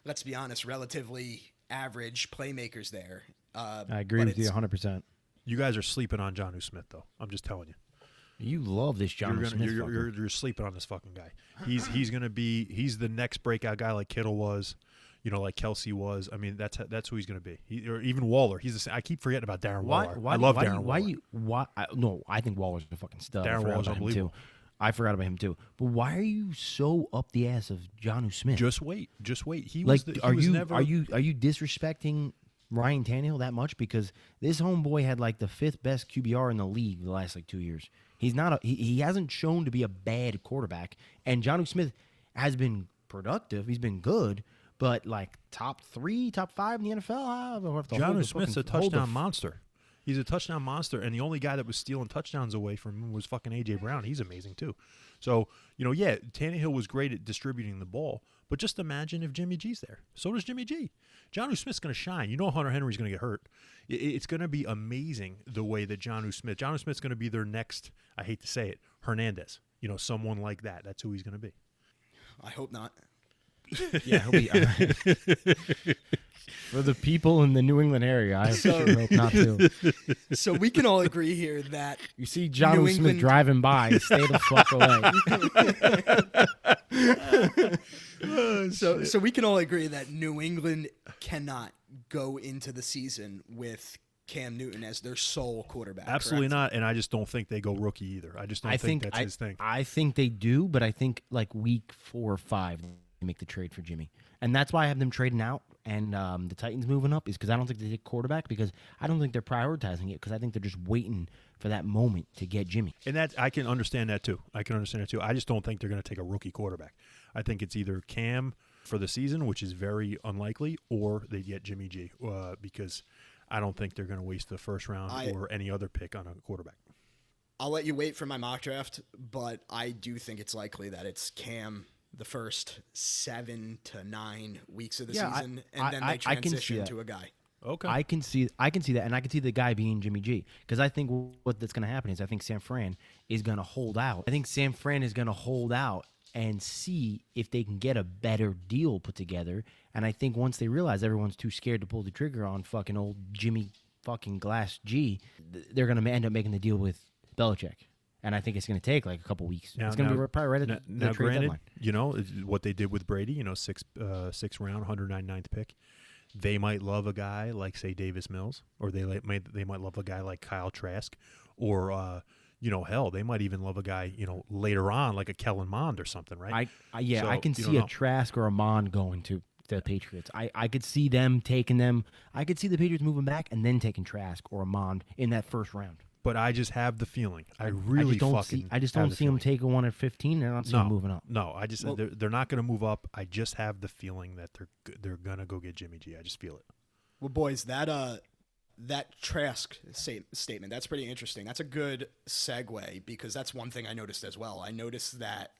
let's be honest, relatively average playmakers there. I agree with you 100%. You guys are sleeping on Jonnu Smith, though. I'm just telling you. You love this Jonnu Smith. You're sleeping on this fucking guy. He's he's the next breakout guy like Kittle was, like Kelsey was. I mean, that's who he's gonna be. Or even Waller. I keep forgetting about Darren Waller. I love Darren Waller. I think Waller's a fucking stud. Darren Waller's unbelievable. I forgot about him too. But why are you so up the ass of Jonnu Smith? Just wait. Are you disrespecting Ryan Tannehill that much? Because this homeboy had like the 5th best QBR in the league the last 2 years. He's not he hasn't shown to be a bad quarterback, and Jonnu Smith has been productive. He's been good, but like top 3, top 5 in the NFL. Jonnu Smith's a touchdown monster. He's a touchdown monster, and the only guy that was stealing touchdowns away from him was fucking A.J. Brown. He's amazing too. So, Tannehill was great at distributing the ball, but just imagine if Jimmy G's there. So does Jimmy G. Jonnu Smith's going to shine. Hunter Henry's going to get hurt. It's going to be amazing the way that Jonnu Smith's going to be their next, I hate to say it, Hernandez. Someone like that. That's who he's going to be. I hope not. Yeah, he'll be. For the people in the New England area, I sure hope not to. So we can all agree here that you see Jonnu Smith driving by, stay the fuck away. So we can all agree that New England cannot go into the season with Cam Newton as their sole quarterback. Absolutely correct? not, and I just don't think they go rookie either. I just don't think that's his thing. I think they do, but I think like week 4 or 5 they make the trade for Jimmy, and that's why I have them trading out and the Titans moving up, is because I don't think they take quarterback, because I don't think they're prioritizing it, because I think they're just waiting for that moment to get Jimmy. And that I can understand that too. I just don't think they're going to take a rookie quarterback. I think it's either Cam for the season, which is very unlikely, or they get Jimmy G, because I don't think they're going to waste the first round or any other pick on a quarterback. I'll let you wait for my mock draft, but I do think it's likely that it's Cam the first 7 to 9 weeks of the season, and then they transition to a guy. Okay, I can see that, and I can see the guy being Jimmy G, because I think what that's going to happen is I think San Fran is going to hold out. I think San Fran is going to hold out and see if they can get a better deal put together. And I think once they realize everyone's too scared to pull the trigger on fucking old Jimmy fucking Glass G, they're going to end up making the deal with Belichick. And I think it's going to take like a couple weeks. It's going to be probably right at the trade deadline. What they did with Brady, 6th round, 199th pick. They might love a guy like, say, Davis Mills, or they might love a guy like Kyle Trask, or hell, they might even love a guy, later on like a Kellen Mond or something, right? I can see a Trask or a Mond going to the Patriots. I could see them taking them. I could see the Patriots moving back and then taking Trask or a Mond in that first round. But I just have the feeling. I just don't see them taking one at 15, and I don't see them moving up. No, they're not going to move up. I just have the feeling that they're going to go get Jimmy G. I just feel it. Well, boys, that Trask statement, that's pretty interesting. That's a good segue, because that's one thing I noticed as well. I noticed that,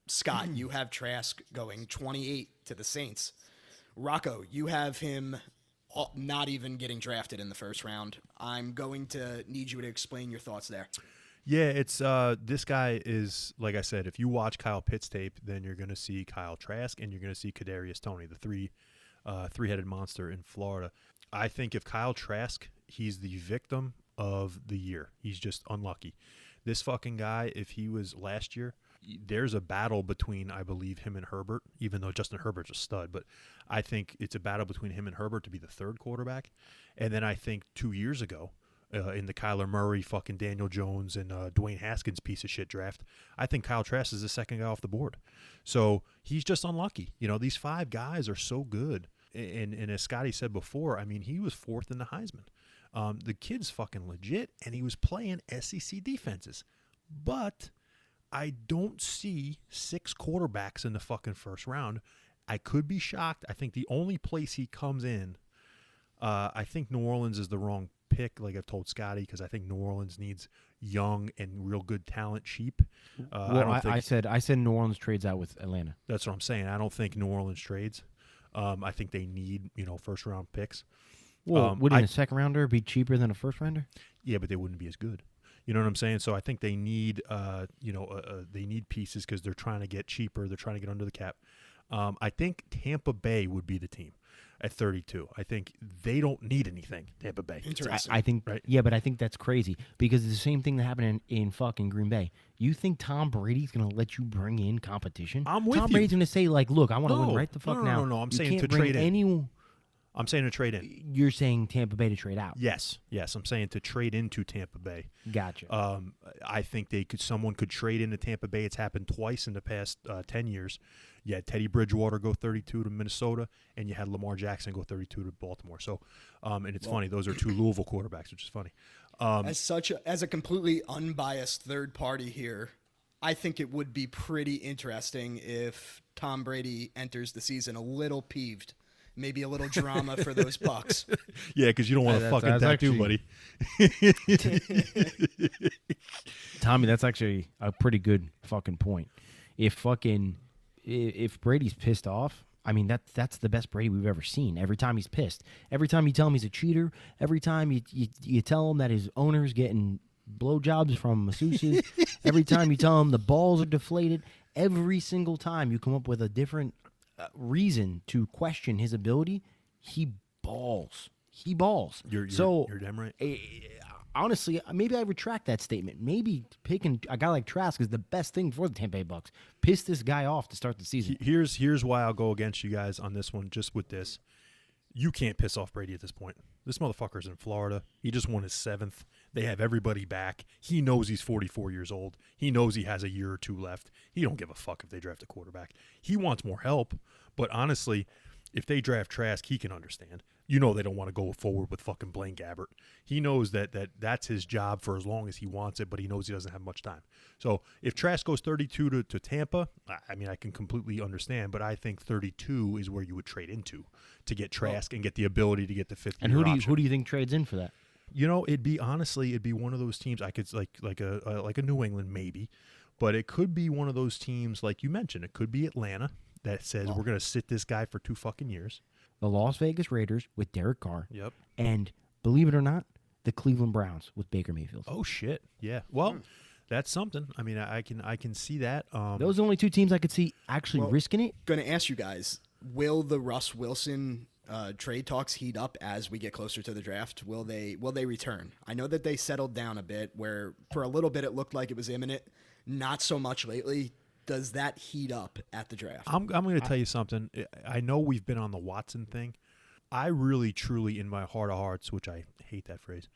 Scott, you have Trask going 28 to the Saints. Rocco, you have him not even getting drafted in the first round. I'm going to need you to explain your thoughts there. Yeah, it's this guy is, like I said, if you watch Kyle Pitts tape, then you're going to see Kyle Trask and you're going to see Kadarius Toney, the three-headed monster in Florida. I think if Kyle Trask, he's the victim of the year. He's just unlucky. This fucking guy, if he was last year, there's a battle between, I believe, him and Herbert, even though Justin Herbert's a stud. But I think it's a battle between him and Herbert to be the third quarterback. And then I think 2 years ago, in the Kyler Murray, fucking Daniel Jones, and Dwayne Haskins piece of shit draft, I think Kyle Trask is the second guy off the board. So he's just unlucky. These 5 guys are so good. And as Scotty said before, I mean, he was 4th in the Heisman. The kid's fucking legit, and he was playing SEC defenses. But I don't see 6 quarterbacks in the fucking first round. I could be shocked. I think the only place he comes in, I think New Orleans is the wrong pick, like I've told Scotty, because I think New Orleans needs young and real good talent cheap. I said New Orleans trades out with Atlanta. That's what I'm saying. I don't think New Orleans trades. I think they need, first round picks. Well, wouldn't a second rounder be cheaper than a first rounder? Yeah, but they wouldn't be as good. You know what I'm saying? So I think they need, they need pieces because they're trying to get cheaper. They're trying to get under the cap. I think Tampa Bay would be the team at 32. I think they don't need anything, Tampa Bay. Interesting. I think, right? Yeah, but I think that's crazy because it's the same thing that happened in fucking Green Bay. You think Tom Brady's going to let you bring in competition? I'm with Tom you. Brady's going to say, like, look, I want to win right the fuck now. No. I'm You saying can't to bring trade in. anyone. I'm saying to trade in. You're saying Tampa Bay to trade out. Yes. I'm saying to trade into Tampa Bay. Gotcha. I think someone could trade into Tampa Bay. It's happened twice in the past 10 years. You had Teddy Bridgewater go 32 to Minnesota, and you had Lamar Jackson go 32 to Baltimore. So, and it's funny; those are 2 Louisville quarterbacks, which is funny. As a completely unbiased third party here, I think it would be pretty interesting if Tom Brady enters the season a little peeved. Maybe a little drama for those Bucks. Yeah, because you don't want to fucking tattoo, buddy. Tommy, that's actually a pretty good fucking point. If Brady's pissed off, I mean that's the best Brady we've ever seen. Every time he's pissed, every time you tell him he's a cheater, every time you tell him that his owner's getting blowjobs from masseuses, every time you tell him the balls are deflated, every single time you come up with a different reason to question his ability, he balls. You're damn right. Honestly, maybe I retract that statement. Maybe picking a guy like Trask is the best thing for the Tampa Bay Bucks. Piss this guy off to start the season. Here's why I'll go against you guys on this one. Just with this, you can't piss off Brady at this point. This motherfucker's in Florida. He just won his 7th. They have everybody back. He knows he's 44 years old. He knows he has a year or 2 left. He don't give a fuck if they draft a quarterback. He wants more help. But honestly, if they draft Trask, he can understand. They don't want to go forward with fucking Blaine Gabbert. He knows that's his job for as long as he wants it, but he knows he doesn't have much time. So if Trask goes 32 to Tampa, I mean, I can completely understand, but I think 32 is where you would trade into to get Trask and get the ability to get the 5th year And option. who do you think trades in for that? It'd be one of those teams. I could like a New England maybe, but it could be one of those teams like you mentioned. It could be Atlanta that says we're going to sit this guy for 2 fucking years. The Las Vegas Raiders with Derek Carr. Yep. And believe it or not, the Cleveland Browns with Baker Mayfield. Oh shit. Yeah. Well, that's something. I mean, I can see that. Those are the only 2 teams I could see actually risking it. Going to ask you guys, will the Russ Wilson trade talks heat up as we get closer to the draft? Will they return? I know that they settled down a bit where for a little bit it looked like it was imminent. Not so much lately. Does that heat up at the draft? I'm going to tell you something. I know we've been on the Watson thing. I really, truly, in my heart of hearts, which I hate that phrase,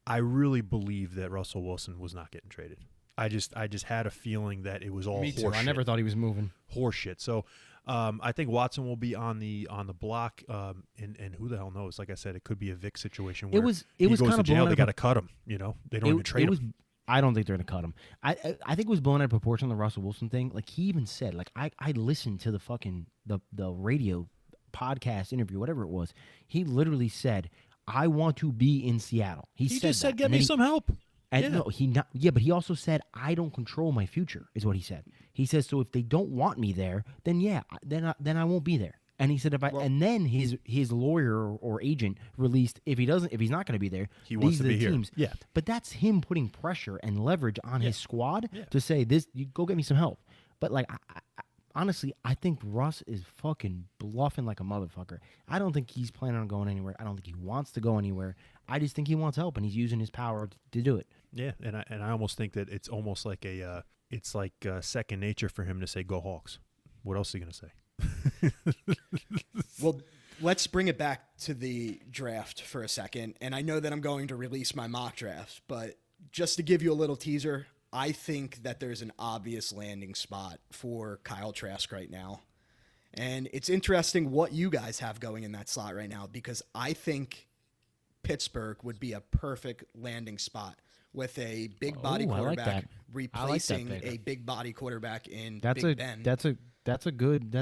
I really believe that Russell Wilson was not getting traded. I just had a feeling that it was all Me too. horseshit. I never thought he was moving. Horseshit. So I think Watson will be on the block, and who the hell knows? Like I said, it could be a Vic situation where it was goes kind to of jail. blown They out got to cut him. They don't even trade him. I don't think they're going to cut him. I think it was blown out of proportion, the Russell Wilson thing. Like, he even said, like, I listened to the fucking, the radio podcast interview, whatever it was. He literally said, I want to be in Seattle. He just said, that. get me some help. And but he also said, I don't control my future, is what he said. He says, so if they don't want me there, then I won't be there. And he said, and then his lawyer or agent released, if he's not going to be there, he wants to be here. Teams. Yeah. But that's him putting pressure and leverage on his squad to say, you go get me some help. But like, honestly, I think Russ is fucking bluffing like a motherfucker. I don't think he's planning on going anywhere. I don't think he wants to go anywhere. I just think he wants help, and he's using his power to do it. Yeah, and I almost think that it's almost like it's like second nature for him to say, "Go Hawks." What else is he going to say? Well, let's bring it back to the draft for a second. And I know that I'm going to release my mock draft, but just to give you a little teaser, I think that there's an obvious landing spot for Kyle Trask right now. And it's interesting what you guys have going in that slot right now, because I think Pittsburgh would be a perfect landing spot with a big body quarterback replacing a big body quarterback in Big Ben. That's a good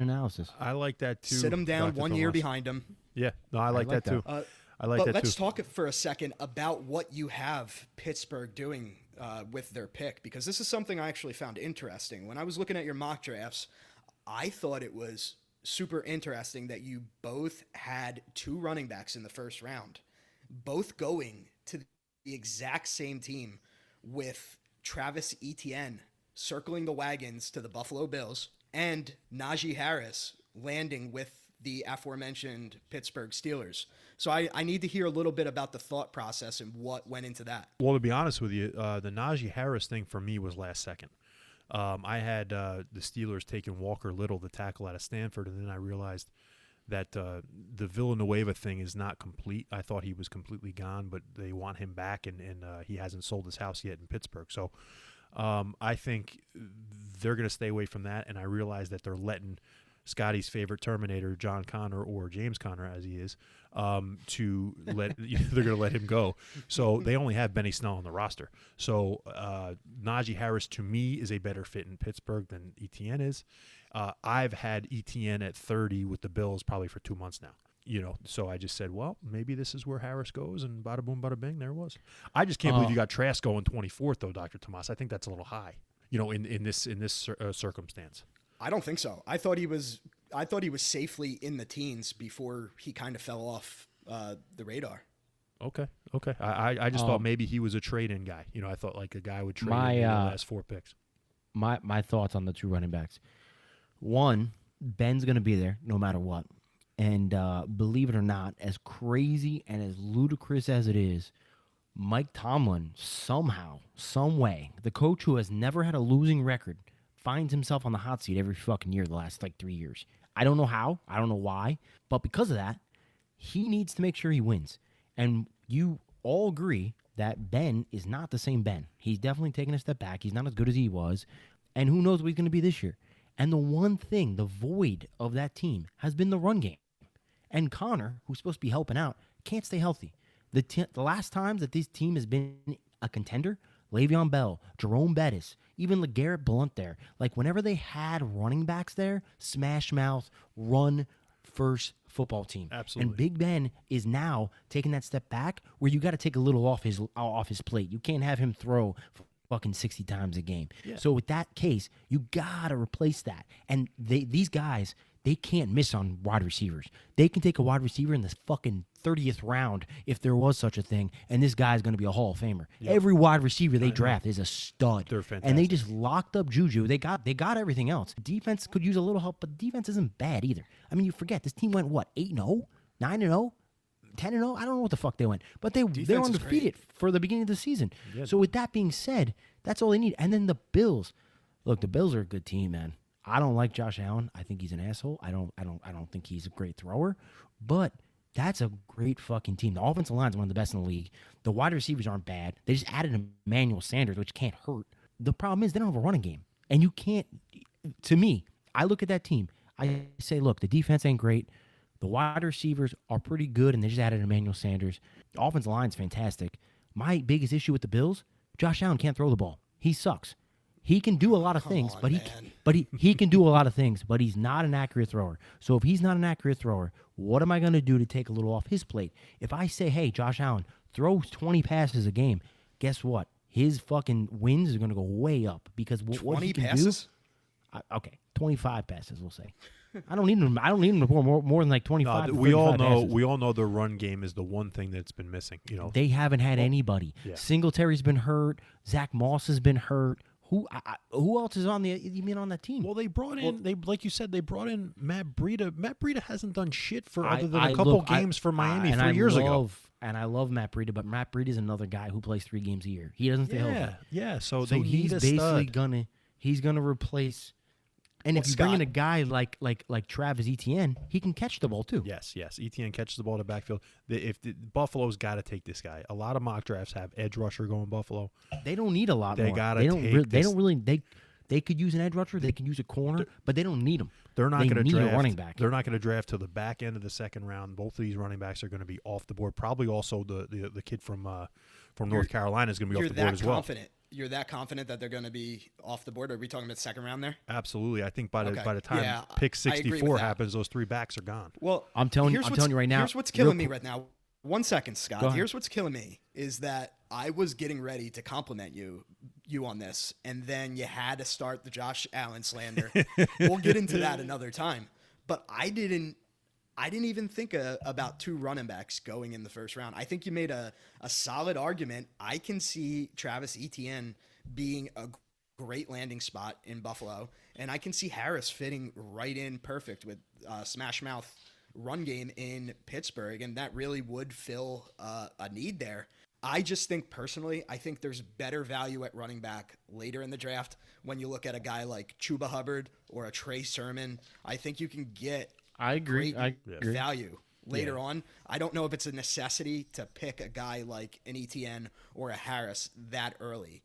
analysis. I like that too. Sit him down Dr. 1 year Tomas. behind him. Yeah, no, I like that too. I like but that let's too. talk for a second about what you have Pittsburgh doing with their pick, because this is something I actually found interesting. When I was looking at your mock drafts, I thought it was super interesting that you both had 2 running backs in the first round, both going to the exact same team, with Travis Etienne circling the wagons to the Buffalo Bills and Najee Harris landing with the aforementioned Pittsburgh Steelers. So I need to hear a little bit about the thought process and what went into that. Well, to be honest with you, the Najee Harris thing for me was last second. I had the Steelers taking Walker Little, the tackle out of Stanford, and then I realized that the Villanueva thing is not complete. I thought he was completely gone, but they want him back, and he hasn't sold his house yet in Pittsburgh. So I think they're going to stay away from that, and I realized that they're letting Scotty's favorite Terminator, John Connor, or James Connor as he is, they're going to let him go. So they only have Benny Snell on the roster. So Najee Harris, to me, is a better fit in Pittsburgh than Etienne is. I've had Etienne at 30 with the Bills probably for 2 months now. So I just said, well, maybe this is where Harris goes, and bada boom, bada bing, there it was. I just can't believe you got Trask going 24th, though, Dr. Tomas. I think that's a little high, in this circumstance. I don't think so. I thought he was safely in the teens before he kind of fell off the radar. Okay. I just thought maybe he was a trade-in guy. I thought like a guy would trade in the last 4 picks. My thoughts on the 2 running backs. One, Ben's going to be there no matter what. And believe it or not, as crazy and as ludicrous as it is, Mike Tomlin somehow, some way, the coach who has never had a losing record, finds himself on the hot seat every fucking year the last 3 years. I don't know how. I don't know why. But because of that, he needs to make sure he wins. And you all agree that Ben is not the same Ben. He's definitely taken a step back. He's not as good as he was. And who knows what he's going to be this year. And the one thing, the void of that team, has been the run game. And Connor, who's supposed to be helping out, can't stay healthy. The last times that this team has been a contender, Le'Veon Bell, Jerome Bettis, even LeGarrette Blount there. Like, whenever they had running backs there, smash mouth, run first football team. Absolutely. And Big Ben is now taking that step back where you got to take a little off his plate. You can't have him throw fucking 60 times a game. Yeah. So with that case, you got to replace that. And these guys, they can't miss on wide receivers. They can take a wide receiver in the fucking 30th round if there was such a thing, and this guy's going to be a Hall of Famer. Yep. Every wide receiver they draft is a stud. They're fantastic. And they just locked up Juju. They got everything else. Defense could use a little help, but defense isn't bad either. I mean, you forget, this team went, what, 8-0? 9-0? 10-0? I don't know what the fuck they went. But they're undefeated for the beginning of the season. Yeah. So with that being said, that's all they need. And then the Bills. Look, the Bills are a good team, man. I don't like Josh Allen. I think he's an asshole. I don't think he's a great thrower. But that's a great fucking team. The offensive line is one of the best in the league. The wide receivers aren't bad. They just added Emmanuel Sanders, which can't hurt. The problem is they don't have a running game. And you can't, to me, I look at that team. I say, look, the defense ain't great. The wide receivers are pretty good, and they just added Emmanuel Sanders. The offensive line's fantastic. My biggest issue with the Bills, Josh Allen can't throw the ball. He sucks. He can do a lot of things, but he can do a lot of things, but he's not an accurate thrower. So if he's not an accurate thrower, what am I going to do to take a little off his plate? If I say, hey, Josh Allen, throw 20 passes a game, guess what? His fucking wins are going to go way up because what he can passes? Do. Okay, 25 passes, we'll say. I don't need him to pour more than like 25. No, we all know their run game is the one thing that's been missing. They haven't had anybody. Yeah. Singletary's been hurt. Zach Moss has been hurt. Who else is on that team? Well, they brought in like you said, they brought in Matt Breida. Matt Breida hasn't done shit for other than a couple games for Miami 3 years ago. And I love Matt Breida, but Matt Breida is another guy who plays 3 games a year. He doesn't stay healthy. Yeah. So they need a basically stud. He's gonna replace. And if you bring in a guy like Travis Etienne, he can catch the ball too. Yes. Etienne catches the ball in the backfield. Buffalo's got to take this guy. A lot of mock drafts have edge rusher going Buffalo. They don't need a lot more. They They could use an edge rusher. They can use a corner, but they don't need them. They're not They going to need a draft. running back. They're not going to draft to the back end of the second round. Both of these running backs are going to be off the board. Probably also the kid from North Carolina is going to be off the board as well. You're that confident that they're going to be off the board? Are we talking about the second round there? Absolutely. I think by the time Yeah, pick I agree with 64 that. happens, those 3 backs are gone. Well, I'm telling you right now. Here's what's killing me right now. 1 second, Scott. Go ahead. Here's what's killing me is that I was getting ready to compliment you on this, and then you had to start the Josh Allen slander. We'll get into that another time. But I didn't even think about 2 running backs going in the first round. I think you made a solid argument. I can see Travis Etienne being a great landing spot in Buffalo, and I can see Harris fitting right in perfect with smash mouth run game in Pittsburgh, and that really would fill a need there. I just think personally, I think there's better value at running back later in the draft when you look at a guy like Chuba Hubbard or a Trey Sermon. I think you can get I agree. great value later on. I don't know if it's a necessity to pick a guy like an Etienne or a Harris that early.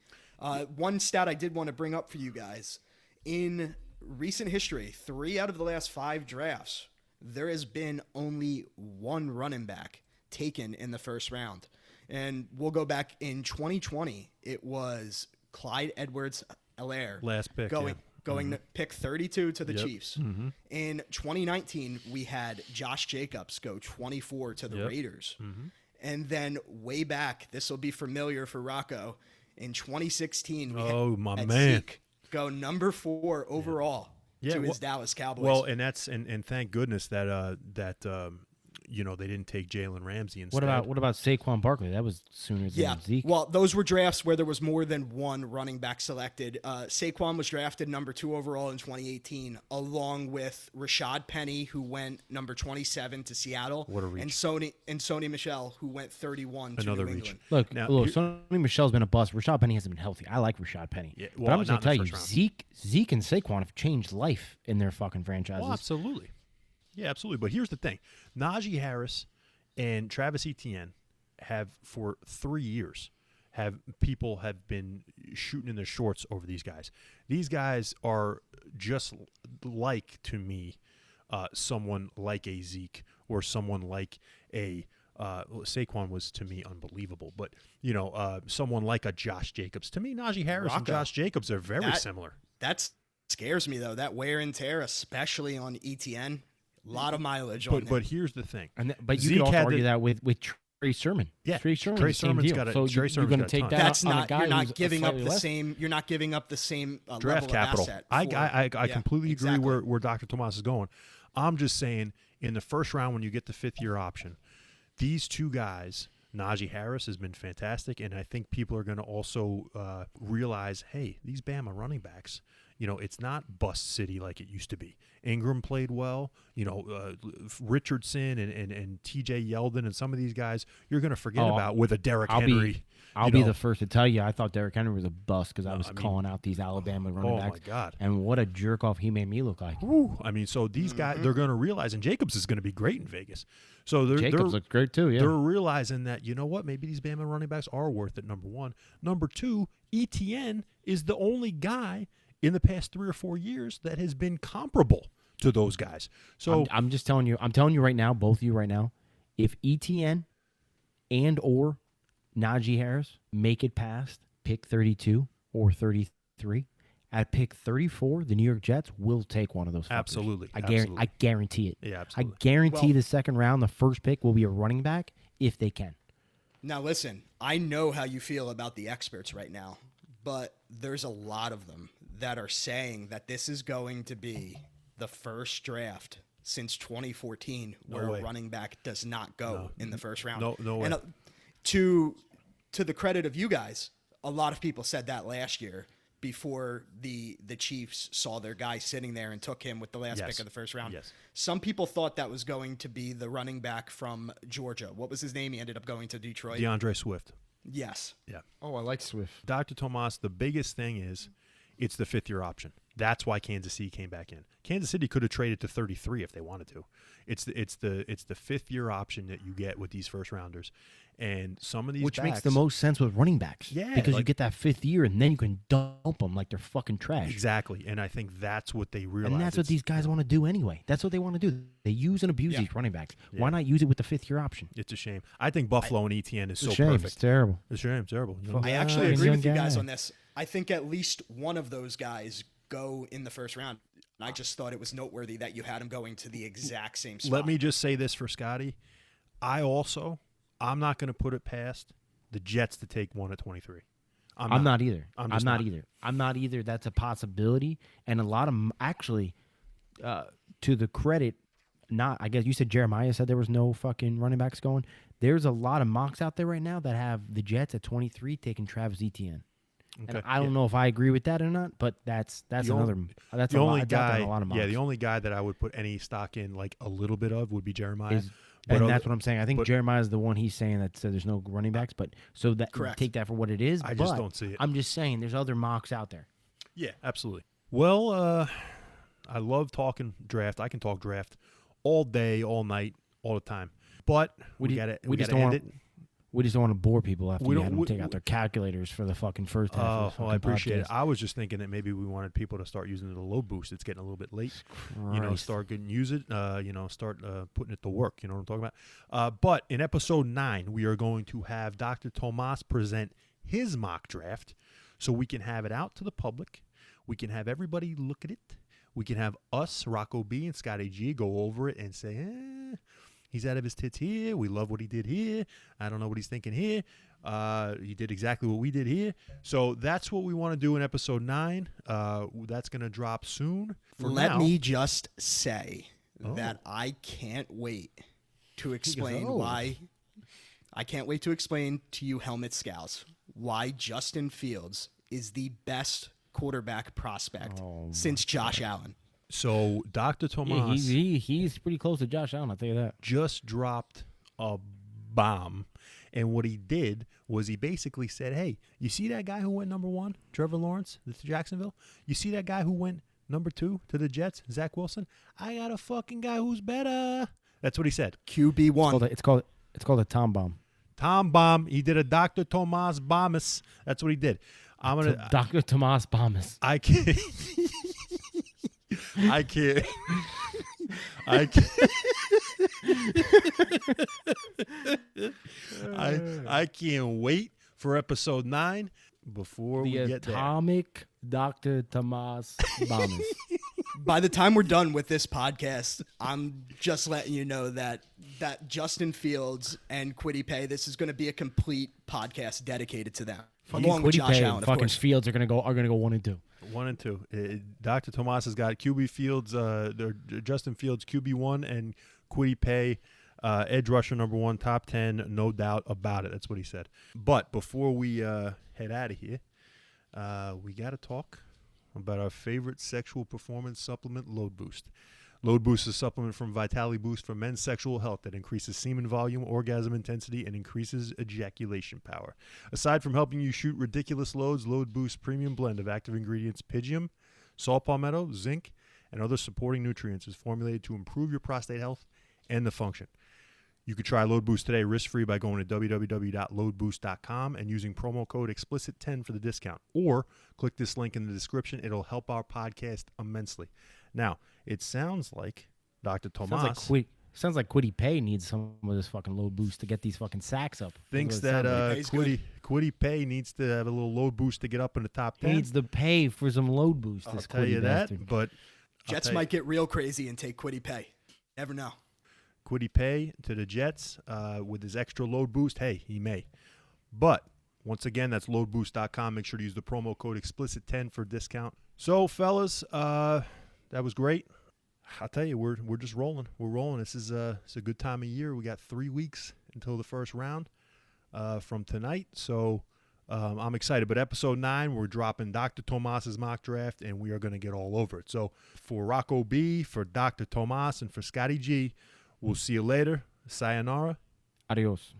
One stat I did want to bring up for you guys. In recent history, 3 out of the last 5 drafts, there has been only 1 running back taken in the first round. And we'll go back in 2020, it was Clyde Edwards-Helaire. Last pick, going to pick 32 to the Chiefs. Mm-hmm. In 2019, we had Josh Jacobs go 24 to the Raiders. Mm-hmm. And then way back, this will be familiar for Rocco, in 2016, we had man. Zeke go number 4 overall to his Dallas Cowboys. Well, and that's and thank goodness that they didn't take Jalen Ramsey instead. What about Saquon Barkley? That was sooner than Zeke. Well, those were drafts where there was more than 1 running back selected. Saquon was drafted number 2 overall in 2018, along with Rashad Penny, who went number 27 to Seattle. What a reach. And Sony Michel, who went 31 to Another New reach. England. Look, Sony Michel's been a bust. Rashad Penny hasn't been healthy. I like Rashad Penny. Yeah, but I'm just going to tell you, first round. Zeke and Saquon have changed life in their fucking franchises. Well, absolutely. Yeah, absolutely. But here's the thing. Najee Harris and Travis Etienne have, for 3 years, people have been shooting in their shorts over these guys. These guys are just like, to me, someone like a Zeke or someone like a Saquon was, to me, unbelievable. But, someone like a Josh Jacobs. To me, Najee Harris and Josh Jacobs are very similar. That scares me, though. That wear and tear, especially on Etienne. A lot of mileage on him. But here's the thing. But you could also argue that with Trey Sermon. Yeah, Trey Sermon's got a so you're going to take that. That's on not. a guy You're not who's giving up slightly the less. same. You're not giving up the same Draft level capital. of asset. I completely agree exactly. where Dr. Tomas is going. I'm just saying, in the first round when you get the 5th-year option, these 2 guys, Najee Harris has been fantastic, and I think people are going to also realize, hey, these Bama running backs, it's not bust city like it used to be. Ingram played well. Richardson and T.J. Yeldon and some of these guys you're going to forget about with a Derrick Henry. I'll be the first to tell you, I thought Derrick Henry was a bust because I was calling out these Alabama running backs. Oh, my God. And what a jerk-off he made me look like. Woo. I mean, so these guys, they're going to realize, and Jacobs is going to be great in Vegas. So Jacobs looked great too, yeah. They're realizing that, you know what, maybe these Bama running backs are worth it, number 1. Number 2, Etienne is the only guy in the past 3 or 4 years that has been comparable to those guys. So I'm just telling you, right now, both of you right now, if Etienne and or Najee Harris make it past pick 32 or 33, at pick 34, the New York Jets will take one of those fuckers. Absolutely. I guarantee it. Yeah, absolutely. I guarantee the second round, the first pick will be a running back if they can. Now, listen, I know how you feel about the experts right now, but there's a lot of them that are saying that this is going to be the first draft since 2014 where a running back does not go in the first round. No way. And to the credit of you guys, a lot of people said that last year before the Chiefs saw their guy sitting there and took him with the last pick of the first round. Yes. Some people thought that was going to be the running back from Georgia. What was his name? He ended up going to Detroit. DeAndre Swift. Yes. Yeah. Oh, I like Swift. Dr. Tomas, the biggest thing is it's the 5th-year option. That's why Kansas City came back in. Kansas City could have traded to 33 if they wanted to. It's the fifth year option that you get with these first rounders, and some of these Which backs, makes the most sense with running backs. Yeah, because you like- get that 5th year, and then you can dump them like they're fucking trash. exactly. And I think that's what they realize. And that's what It's- these guys want to do anyway. That's what they want to do. They use and abuse Yeah. these running backs. Yeah. Why not use it with the 5th year option? It's a shame. I think Buffalo and ETN is It's a so shame. It's perfect. terrible. It's a shame. It's terrible. You know? I actually Yeah, agree young with you guys guy. on this. I think at least one of those guys go in the first round. And I just thought it was noteworthy that you had him going to the exact same spot. Let me just say this for Scotty. I'm not going to put it past the Jets to take one at 23. I'm not either. I'm I'm just not not. either. I'm not either. That's a possibility. And a lot of actually, to the credit, not I guess you said Jeremiah said there was no fucking running backs going. There's a lot of mocks out there right now that have the Jets at 23 taking Travis Etienne. And Okay. I don't know if I agree with that or not, but that's The another. only- That's The a only lot. It's out there guy, in a lot of mocks. the only guy that I would put any stock in, like a little bit of, would be Jeremiah. Is- But and other- that's what I'm saying. I think but- Jeremiah is the one he's saying that said there's no running backs, but so that Correct. take that for what it is. I just but don't see it. I'm just saying there's other mocks out there. Yeah, absolutely. Well, I love talking draft. I can talk draft all day, all night, all the time. But we ju- gotta we just gotta don't end want- it. We just don't want to bore people after We you don't- had them we- take out their calculators for the fucking first half. Oh, of the well, I fucking appreciate it. podcast. I was just thinking that maybe we wanted people to start using the load boost. It's getting a little bit late. You know, Christ. start getting use it. Start putting it to work. You know what I'm talking about? But in episode 9, we are going to have Dr. Tomas present his mock draft, so we can have it out to the public. We can have everybody look at it. We can have us, Rocco B and Scotty G, go over it and say, he's out of his tits here. We love what he did here. I don't know what he's thinking here. He did exactly what we did here. So that's what we want to do in episode 9. That's going to drop soon. For Let now, me just say Oh. that I can't wait to explain "Oh." why. I can't wait to explain to you, Helmet Scouts, why Justin Fields is the best quarterback prospect Oh, since Josh Allen. So Dr. Yeah, Tomas he's pretty close to Josh Allen. I'll tell you that. just dropped a bomb. And what he did was he basically said, hey, you see that guy who went number 1, Trevor Lawrence, to Jacksonville? You see that guy who went number 2 to the Jets, Zach Wilson? I got a fucking guy who's better. That's what he said. QB1. It's called a Tom bomb. Tom Bomb. He did a Dr. Tomas Bombus. That's what he did. I'm going to... Dr. Tomas Bombas. I can't... I can't... I can't... I can't wait for episode 9 before we The get there. atomic Dr. Tomas Bombas. By the time we're done with this podcast, I'm just letting you know that Justin Fields and Quiddy Pay, this is going to be a complete podcast dedicated to them, along with Josh Allen, of fucking course. Fields are gonna go 1 and 2. 1 and 2. Dr. Tomas has got QB Fields, Justin Fields QB1 and Quiddy Pay, edge rusher number 1, top 10, no doubt about it. That's what he said. But before we head out of here, we got to talk about our favorite sexual performance supplement, Load Boost. Load Boost is a supplement from Vitality Boost for men's sexual health that increases semen volume, orgasm intensity, and increases ejaculation power. Aside from helping you shoot ridiculous loads, Load Boost's premium blend of active ingredients, pygium, saw palmetto, zinc, and other supporting nutrients is formulated to improve your prostate health and the function. You could try Load Boost today risk-free by going to www.loadboost.com and using promo code explicit10 for the discount. Or click this link in the description. It'll help our podcast immensely. Now, it sounds like Dr. Tomas Sounds like Quiddy Pay needs some of this fucking load boost to get these fucking sacks up. thinks That's what it that sounds like. Pay's Quiddy Pay needs to have a little load boost to get up in the top 10. He needs to pay for some load boost. I'll This tell Quiddy you that, bastard. but Jets might get real crazy and take Quiddy Pay. Never know. Quiddy Pay to the Jets with his extra load boost. Hey, he may. But once again, that's loadboost.com. Make sure to use the promo code explicit10 for a discount. So, fellas, that was great. I'll tell you, we're just rolling. We're rolling. This is it's a good time of year. We got 3 weeks until the first round from tonight. So I'm excited. But episode 9, we're dropping Dr. Tomas's mock draft, and we are going to get all over it. So for Rocco B, for Dr. Tomas, and for Scotty G, we'll see you later. Sayonara. Adios.